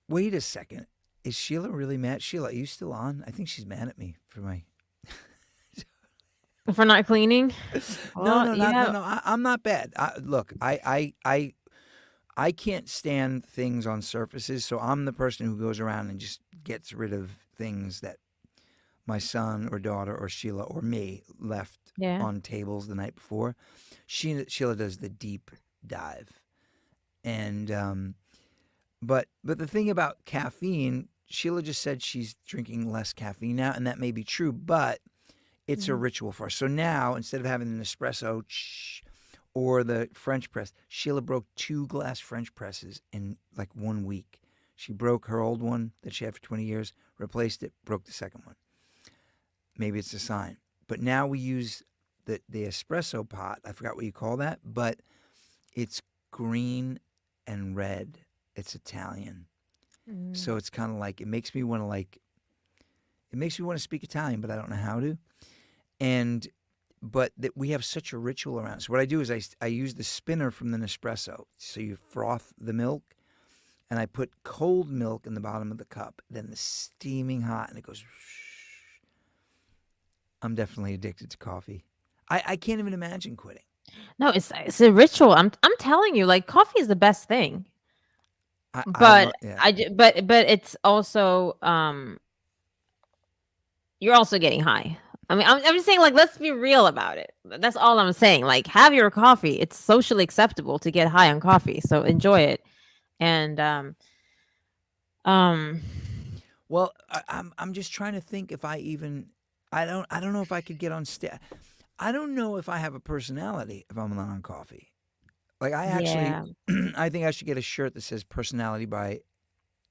wait a second. Is Sheila really mad? Sheila, are you still on? I think she's mad at me for my. For not cleaning. No, Well, no, you not no, have no. I'm not bad. Look, I can't stand things on surfaces, so I'm the person who goes around and just gets rid of things that my son or daughter or Sheila or me left yeah. on tables the night before. Sheila does the deep dive, and but the thing about caffeine, Sheila just said she's drinking less caffeine now, and that may be true, but it's a Mhm. ritual for her. So now, instead of having an espresso or the French press, Sheila broke 2 glass French presses in like 1 week. She broke her old one that she had for 20 years, replaced it, broke the second one. Maybe it's a sign. But now we use the espresso pot. I forgot what you call that, but it's green and red. It's Italian. Mm. So it's kind of like, it makes me want to speak Italian, but I don't know how to. And but that we have such a ritual around. So what I do is I use the spinner from the Nespresso. So you froth the milk, and I put cold milk in the bottom of the cup, then the steaming hot, and it goes. I'm definitely addicted to coffee. I can't even imagine quitting. No, it's a ritual. I'm telling you, like coffee is the best thing. I But love, yeah. but it's also you're also getting high. I mean, I'm just saying, like, let's be real about it. That's all I'm saying. Like, have your coffee. It's socially acceptable to get high on coffee, so enjoy it. And um, Well, I'm just trying to think if I even I don't know if I could get on stage. I don't know if I have a personality if I'm not on coffee. Like I actually, yeah, I think I should get a shirt that says "Personality by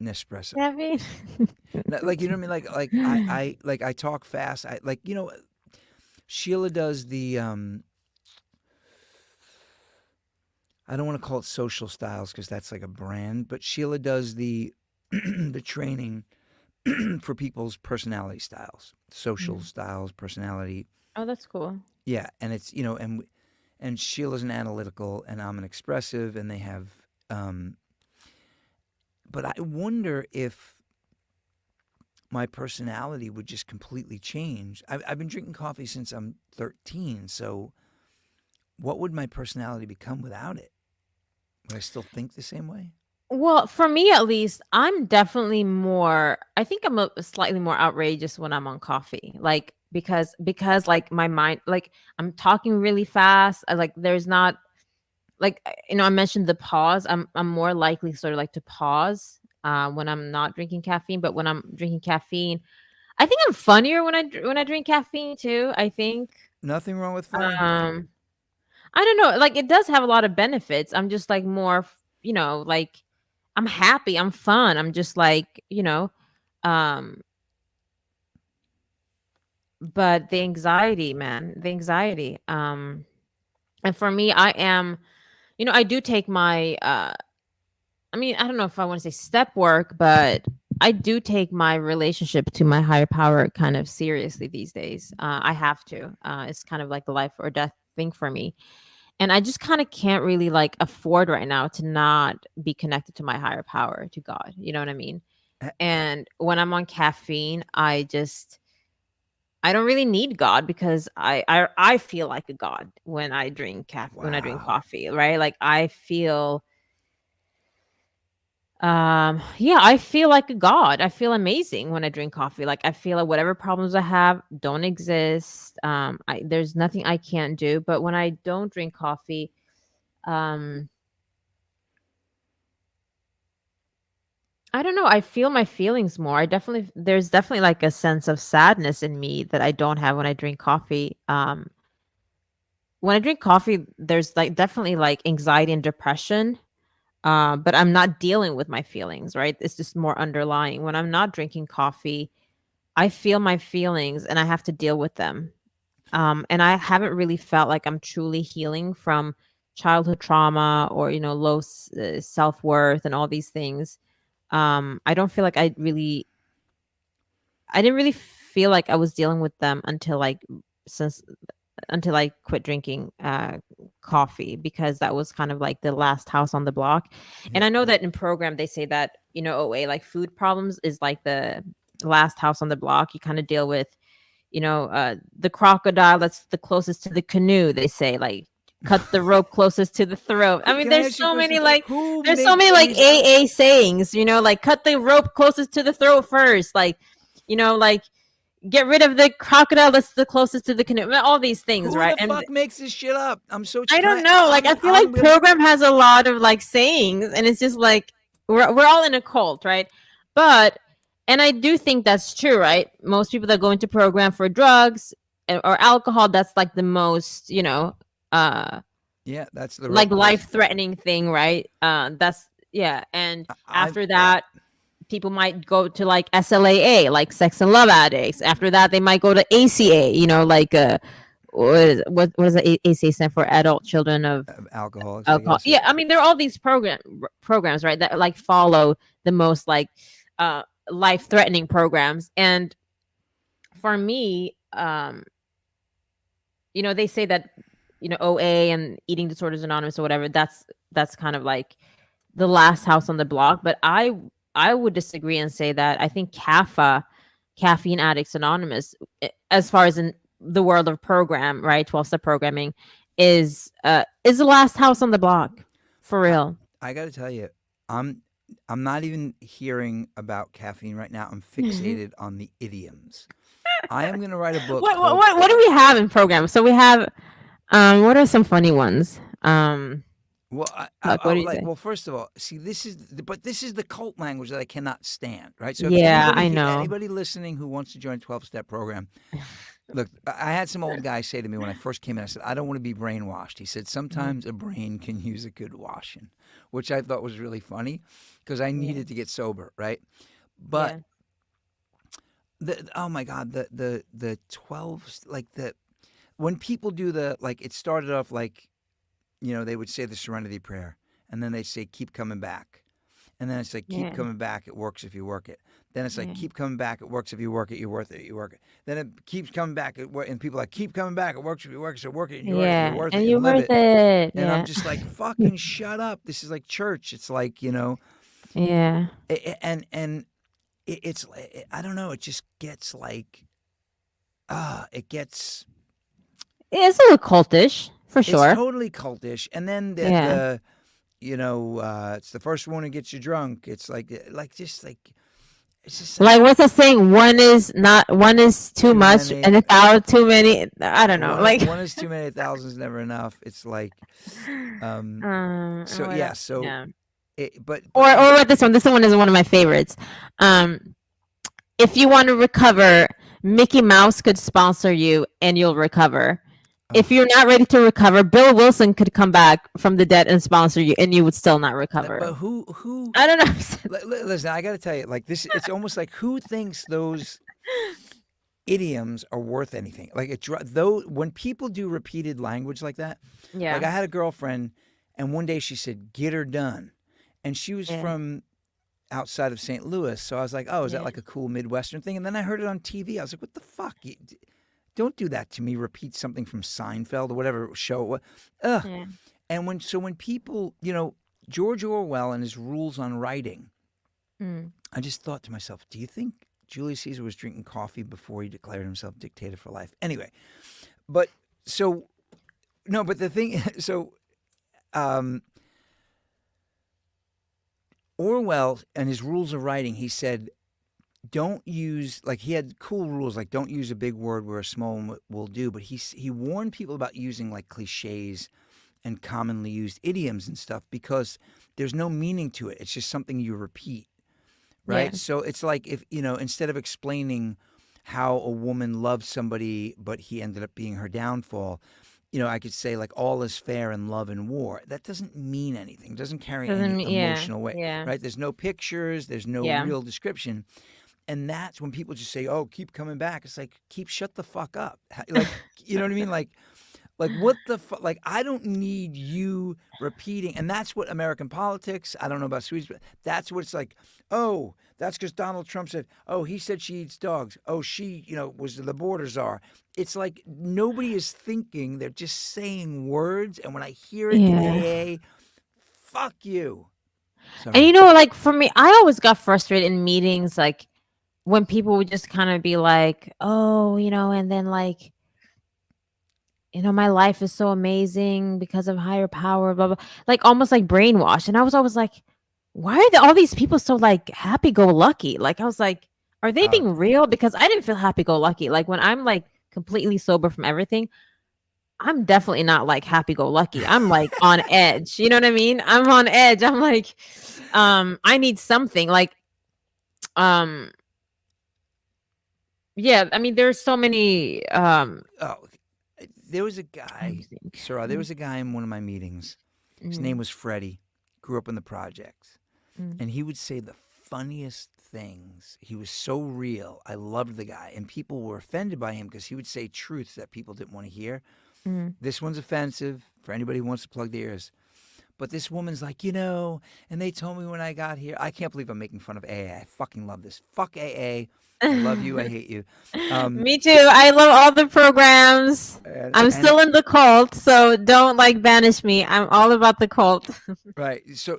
Nespresso." I mean, Like you know what I mean? Like I talk fast. I like Sheila does the I don't want to call it social styles because that's like a brand, but Sheila does the the training for people's personality styles, social Mhm. styles, personality. Oh, that's cool. Yeah, and it's and Sheila's an analytical and I'm an expressive, and they have. But I wonder if my personality would just completely change. I've been drinking coffee since I'm 13, so what would my personality become without it? Would I still think the same way? Well, for me at least, I'm definitely more I think I'm a slightly more outrageous when I'm on coffee. Like because like my mind like I'm talking really fast. I like there's not like I mentioned the pause. I'm more likely sort of like to pause when I'm not drinking caffeine, but when I'm drinking caffeine, I think I'm funnier when I drink caffeine too. I think Nothing wrong with funny. um I don't know, like it does have a lot of benefits. I'm just like more, like I'm happy, I'm fun. I'm just like, um but the anxiety, man, the anxiety. And for me, I am, I do take my I mean, I don't know if I want to say step work, but I do take my relationship to my higher power kind of seriously these days. I have to. It's kind of like the life or death thing for me. And I just kind of can't really like afford right now to not be connected to my higher power, to God. You know what I mean? Uh, And when I'm on caffeine, I don't really need God because I feel like a god when I drink when I drink Wow. coffee, right? Like I feel yeah, I feel like a god. I feel amazing when I drink coffee. Like I feel like whatever problems I have don't exist. There's nothing I can't do. But when I don't drink coffee, um I don't know, I feel my feelings more. There's definitely like a sense of sadness in me that I don't have when I drink coffee. When I drink coffee, there's like definitely like anxiety and depression. But I'm not dealing with my feelings, right? It's just more underlying. When I'm not drinking coffee, I feel my feelings and I have to deal with them. And I haven't really felt like I'm truly healing from childhood trauma or, low self worth and all these things. I don't feel like I didn't really feel like I was dealing with them since until I quit drinking coffee because that was kind of like the last house on the block. And Yeah. I know that in program they say that, OA, like food problems is like the last house on the block. You kind of deal with, the crocodile that's the closest to the canoe, they say, like cut the rope closest to the throat. I mean, Can I ask you a question? Who there's so makes many like these? AA sayings, like cut the rope closest to the throat first, like, like get rid of the crocodile that's the closest to the canoe. All these things, Who right? the And fuck makes this shit up? I'm so. I Can don't I? know. Like I feel like I'm gonna. program has a lot of like sayings, and it's just like we're all in a cult, right? But and I do think that's true, right? Most people that go into program for drugs or alcohol, that's like the most, uh, Yeah, that's the like rope close. life threatening thing, right? That's yeah. And I. after that, people might go to like SLAA, like sex and love addicts. After that, they might go to ACA, like what does the ACA stand for? Adult Children of Alcoholics, I Alcohol. guess. Yeah, I mean there are all these programs, right, that like follow the most like life threatening programs. And for me, they say that OA and Eating Disorders Anonymous or whatever, that's kind of like the last house on the block. But I would disagree and say that I think Caffeine Addicts Anonymous, as far as in the world of program, right, 12-step programming, is the last house on the block, for I, real. I got to tell you, I'm I'm not even hearing about caffeine right now. I'm fixated on the idioms. I am gonna write a book called. What do we have in program? So we have what are some funny ones? Well, What do you like. say? Well, first of all, see, this is the cult language that I cannot stand. Right. So if Yeah, I know. anybody listening who wants to join a 12-step program, look, I had some old guy say to me when I first came in, I said, I don't want to be brainwashed. He said, Mhm. sometimes a brain can use a good washing, which I thought was really funny because I Yeah. needed to get sober, right? But Yeah. oh my God, the 12, like when people do it started off like, they would say the serenity prayer and then they say, keep coming back. And then it's like, keep Yeah. coming back. It works if you work it. Then it's like, Yeah. keep coming back. It works if you work it. You're worth it. You work it. Then it keeps coming back. And people are like, keep coming back. It works if you work it. So work it and you work it. You're Yeah. worth it And you're and live worth it. it. And I'm Yeah. just like, fucking shut up. This is like church. It's like, Yeah. and it's, I don't know. It just gets like, it gets, It's a little cultish, for it's sure. totally cultish. And then Yeah. it's the first one who gets you drunk. It's like just like, It's just Like what's the saying? One is too too much, many. and 1,000 too many. I don't know. Like, One is too many. 1,000 is never enough. It's like, so what yeah. else? So Yeah. but Or what this one? This one is one of my favorites. Um, if you want to recover, Mickey Mouse could sponsor you, and you'll recover. If oh, you're not ready to recover, Bill Wilson could come back from the dead and sponsor you, and you would still not recover. but who? I don't know. Listen, I got to tell you, like this, it's almost like who thinks those idioms are worth anything? Like though when people do repeated language like that, like Yeah. I had a girlfriend, and one day she said, "Get her done," and she was Yeah. from outside of St. Louis, so I was like, "Oh, is that Yeah. like a cool Midwestern thing?" And then I heard it on TV. I was like, "What the fuck? Don't do that to me. Repeat something from Seinfeld or whatever show it was." Ugh. Yeah. And when people, George Orwell and his rules on writing, Mm. I just thought to myself, do you think Julius Caesar was drinking coffee before he declared himself dictator for life? Anyway, but so no, but the thing, so Orwell and his rules of writing, he said, don't use, like, he had cool rules, like don't use a big word where a small one will do. But he warned people about using like cliches and commonly used idioms and stuff because there's no meaning to it. It's just something you repeat, Yeah. right? So it's like if, instead of explaining how a woman loved somebody but he ended up being her downfall, I could say like all is fair in love and war. That doesn't mean anything. It doesn't carry Doesn't any mean, yeah. emotional weight, Yeah. right? There's no pictures, there's no Yeah. real description. And that's when people just say, "Oh, keep coming back." It's like, shut the fuck up. Like, you know what I mean? Like what the fuck? Like, I don't need you repeating. And that's what American politics, I don't know about Swedish, but that's what it's like. Oh, that's because Donald Trump said, oh, he said she eats dogs. Oh, she, was the border czar. It's like nobody is thinking. They're just saying words. And when I hear it in Yeah. AA, fuck you. And Sorry. like for me, I always got frustrated in meetings, like when people would just kind of be like, "Oh, and then like, my life is so amazing because of higher power, blah blah," like almost like brainwashed. And I was always like, "Why are all these people so like happy go lucky?" Like I was like, "Are they Uh, being real?" Because I didn't feel happy go lucky. Like when I'm like completely sober from everything, I'm definitely not like happy go lucky. I'm like on edge. You know what I mean? I'm on edge. I'm like, I need something like, um, yeah. I mean, there's so many, oh, there was a let me guy, think. Sarah, there was a guy in one of my meetings. His name Mm, was Freddie. Grew up in the projects. mm, And he would say the funniest things. He was so real. I loved the guy. And people were offended by him because he would say truths that people didn't want to hear. mm. This one's offensive for anybody who wants to plug their ears. But this woman's like, and they told me when I got here. I can't believe I'm making fun of AA. I fucking love this. Fuck AA. I love you. I hate you. Me too. I love all the programs. I'm And still in the cult, so don't like banish me. I'm all about the cult. right. So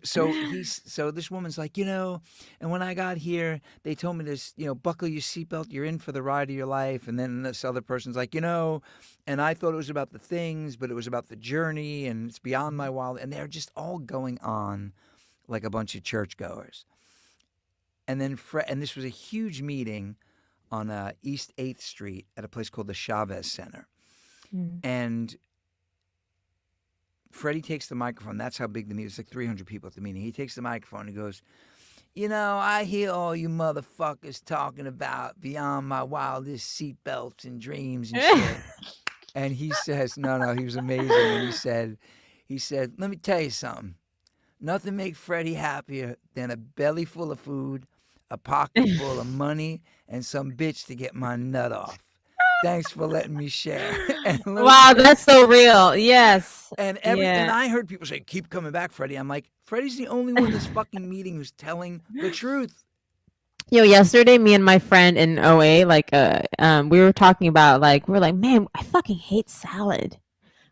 this woman's like, and when I got here, they told me this, buckle your seatbelt, you're in for the ride of your life. And then this other person's like, and I thought it was about the things, but it was about the journey and it's beyond my wild. And they're just all going on like a bunch of churchgoers. And then and this was a huge meeting on East 8th Street at a place called the Chavez Center. Mm. And Freddie takes the microphone. That's how big the meeting. It's like 300 people at the meeting. He takes the microphone and he goes, I hear all you motherfuckers talking about beyond my wildest seatbelts and dreams and shit. And he says, no, he was amazing. And he said, let me tell you something. Nothing makes Freddie happier than a belly full of food, a pocket full of money, and some bitch to get my nut off. Thanks for letting me share. Wow, that's so real. Yes. And Yeah. I heard people say, keep coming back, Freddie. I'm like, Freddie's the only one in this fucking meeting who's telling the truth. Yo, yesterday, me and my friend in OA, like, we were talking about, like, we're like, man, I fucking hate salad.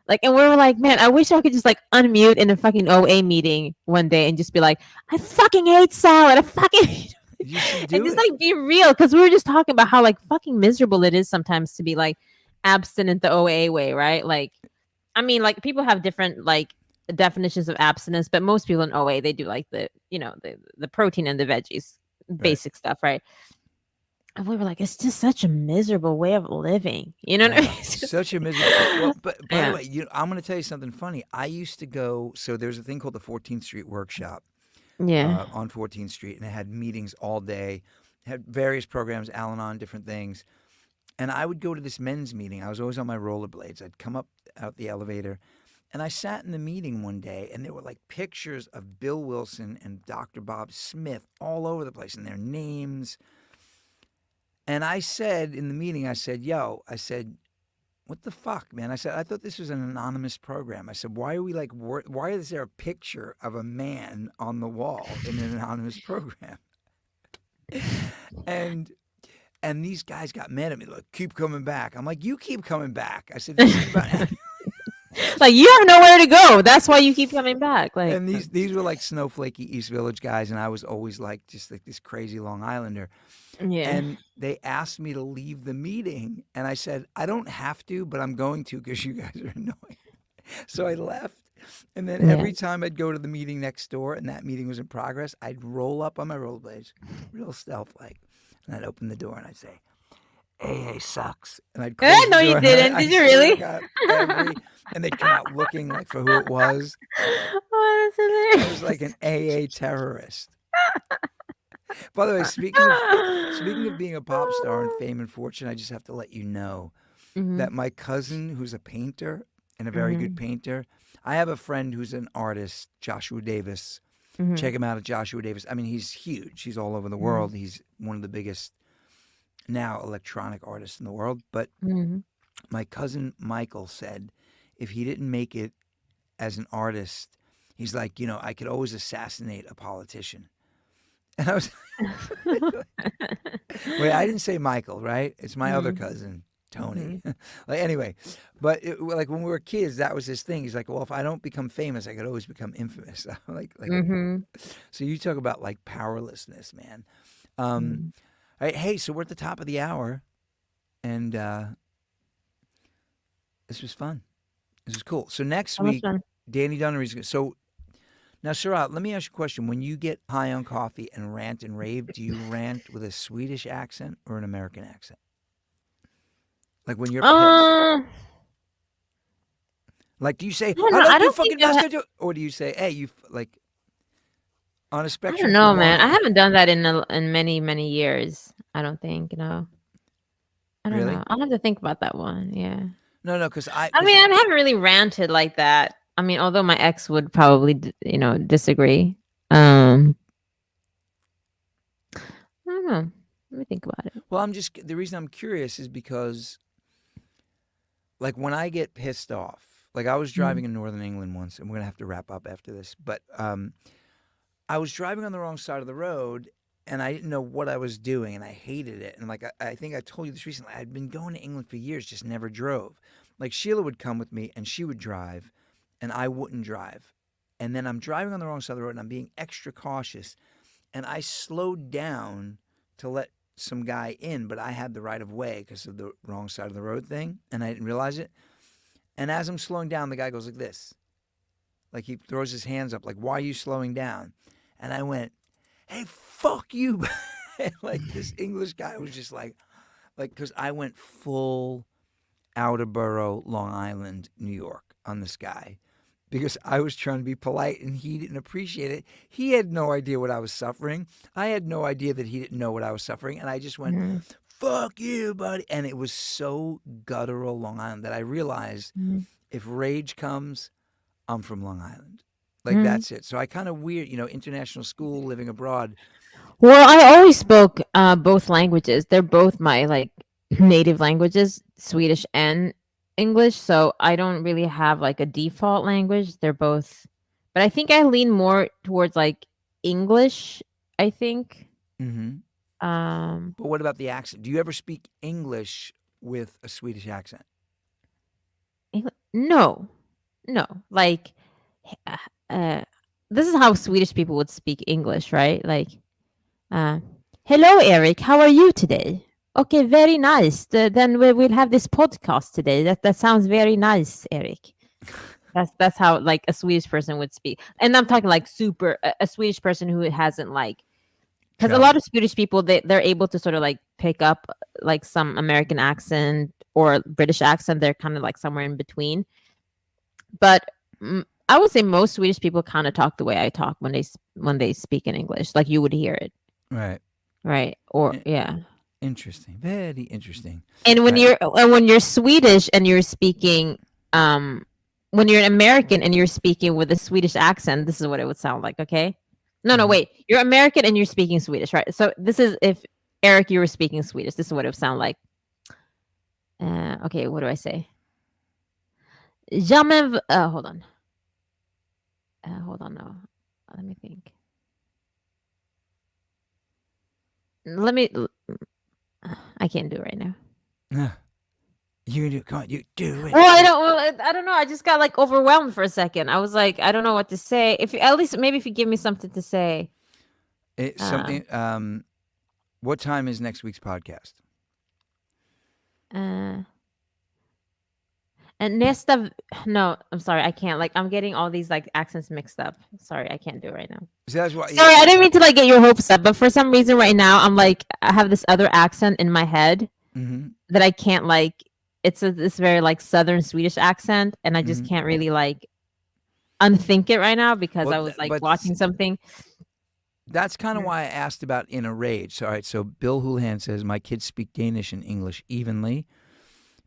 Like, and we were like, man, I wish I could just like unmute in a fucking OA meeting one day and just be like, I fucking hate salad. I fucking hate You should and do just it. like be real, because we were just talking about how like fucking miserable it is sometimes to be like abstinent the OA way, right? Like, I mean, like people have different like definitions of abstinence, but most people in OA they do like the the protein and the veggies basic stuff, right? And we were like, it's just such a miserable way of living. You know what I mean? It's just- Such a miserable. Well, but by the Yeah. way, I'm going to tell you something funny. I used to go. So there's a thing called the 14th Street Workshop Yeah. on 14th Street, and it had meetings all day, had various programs, Al-Anon, different things. And I would go to this men's meeting. I was always on my rollerblades. I'd come up out the elevator, and I sat in the meeting one day, and there were like pictures of Bill Wilson and Dr. Bob Smith all over the place, and their names. And I said in the meeting, I said, "Yo," I said, "what the fuck, man?" I said, "I thought this was an anonymous program." I said, "Why are we like, why is there a picture of a man on the wall in an anonymous program?" And and these guys got mad at me, like, "Keep coming back." I'm like, "You keep coming back." I said, "This is about." Like, you have nowhere to go. That's why you keep coming back. Like, And these were like snowflakey East Village guys, and I was always like just like this crazy Long Islander. yeah. And they asked me to leave the meeting, and I said, "I don't have to, but I'm going to because you guys are annoying." So I left. And then Yeah. every time I'd go to the meeting next door and that meeting was in progress, I'd roll up on my rollerblades, real stealth like, and I'd open the door and I'd say, "AA sucks." And I'd close No, the you door, and didn't. I Did you swear to really? God, and they'd come out looking like for who it was. Oh, that's I hilarious. was like an AA terrorist. By the way, speaking of being a pop star and fame and fortune, I just have to let you know Mhm. that my cousin, who's a painter and a very good Mhm. painter, I have a friend who's an artist, Joshua Davis. Mhm. Check him out at Joshua Davis. I mean, he's huge. He's all over the world. He's one of the biggest now electronic artists in the world. But Mhm. my cousin Michael said if he didn't make it as an artist, he's like, I could always assassinate a politician. And I was, wait, I didn't say Michael, right? It's my other Mhm. cousin, Tony. Like anyway, but like when we were kids, that was his thing. He's like, well, if I don't become famous, I could always become infamous. like, Mhm. so you talk about like powerlessness, man. Mhm. All right, hey, so we're at the top of the hour, and this was fun. This is cool. So next That was week, fun. Danny Dunnery's going to. So now, Surat, let me ask you a question. When you get high on coffee and rant and rave, do you rant with a Swedish accent or an American accent? Like when you're pissed. Like, do you say, don't "I know. I like you don't think fucking mascot," or do you say, "Hey, you like on a I spectrum don't know, from man. one?" I haven't done that in many years. I don't think. I don't know. Really? I'll have to think about that one. Yeah. No, no, because I mean, I haven't really ranted like that. I mean, although my ex would probably, disagree. I don't know. Let me think about it. well, the reason I'm curious is because like when I get pissed off, like I was driving in Northern England once, and we're gonna have to wrap up after this, but I was driving on the wrong side of the road, and I didn't know what I was doing, and I hated it. And like I think I told you this recently, I'd been going to England for years, just never drove. Like Sheila would come with me, and she would drive, and I wouldn't drive. And then I'm driving on the wrong side of the road, and I'm being extra cautious, and I slowed down to let some guy in, but I had the right of way because of the wrong side of the road thing, and I didn't realize it. And as I'm slowing down, the guy goes like this. Like he throws his hands up, like, "Why are you slowing down?" And I went, "Hey, fuck you." And like this English guy was just like, because I went full outer borough, Long Island, New York on this guy because I was trying to be polite and he didn't appreciate it. He had no idea what I was suffering. I had no idea that he didn't know what I was suffering. And I just went, "Fuck you, buddy." And it was so guttural Long Island that I realized if rage comes, I'm from Long Island. Like that's it. So I kind of weird, international school, living abroad. Well, I always spoke both languages. They're both my like native languages, Swedish and English. So I don't really have like a default language. They're both, but I think I lean more towards like English. I think. Mm-hmm. Um, But what about the accent? Do you ever speak English with a Swedish accent? no, no. Like, uh, uh, this is how Swedish people would speak English, right? Like, hello, Eric. How are you today? Okay, very nice. Then we will have this podcast today. That sounds very nice, Eric. That's how like a Swedish person would speak, and I'm talking like super a Swedish person who hasn't like because a lot of Swedish people they're able to sort of like pick up like some American accent or British accent. They're kind of like somewhere in between. But I would say most Swedish people kind of talk the way I talk when they speak in English. Like you would hear it. Right. Or yeah. Interesting. Very interesting. And when you're Swedish and you're speaking, when you're an American and you're speaking with a Swedish accent, this is what it would sound like. Okay. No, wait. You're American and you're speaking Swedish, right? So this is if Eric, you were speaking Swedish. This is what it would sound like. Okay. What do I say? Ja, men, hold on. Hold on. No, let me think. I can't do it right now. You do. Come on, you do it. Well, I don't know. I just got like overwhelmed for a second. I was like, I don't know what to say. If you give me something to say. Something. What time is next week's podcast? And no, I'm sorry, I can't. Like, I'm getting all these like accents mixed up. Sorry, I can't do it right now. So that's why. Sorry, I didn't mean to like get your hopes up, but for some reason right now I'm like I have this other accent in my head that I can't like. It's this very like Southern Swedish accent, and I just can't really like unthink it right now because I was like watching something. That's kind of why I asked about In a Rage. So, all right, so Bill Houlihan says, my kids speak Danish and English evenly.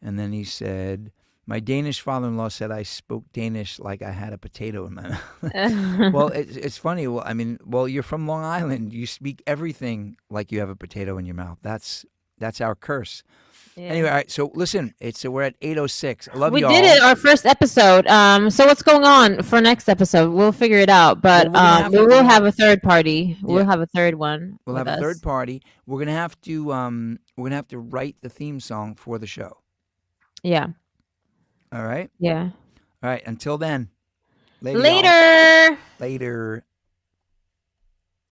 And then he said, my Danish father-in-law said I spoke Danish like I had a potato in my mouth. Well, it's funny. Well, I mean, you're from Long Island. You speak everything like you have a potato in your mouth. That's our curse. Yeah. Anyway, all right, so listen, we're at 8:06. I love you all. We did it, our first episode. So what's going on for next episode? We'll figure it out, but we will have a third party. Yeah. We'll have a third one. We'll have a third party. We're gonna have to write the theme song for the show. Yeah. All right. Yeah. All right. Until then. Later. Later.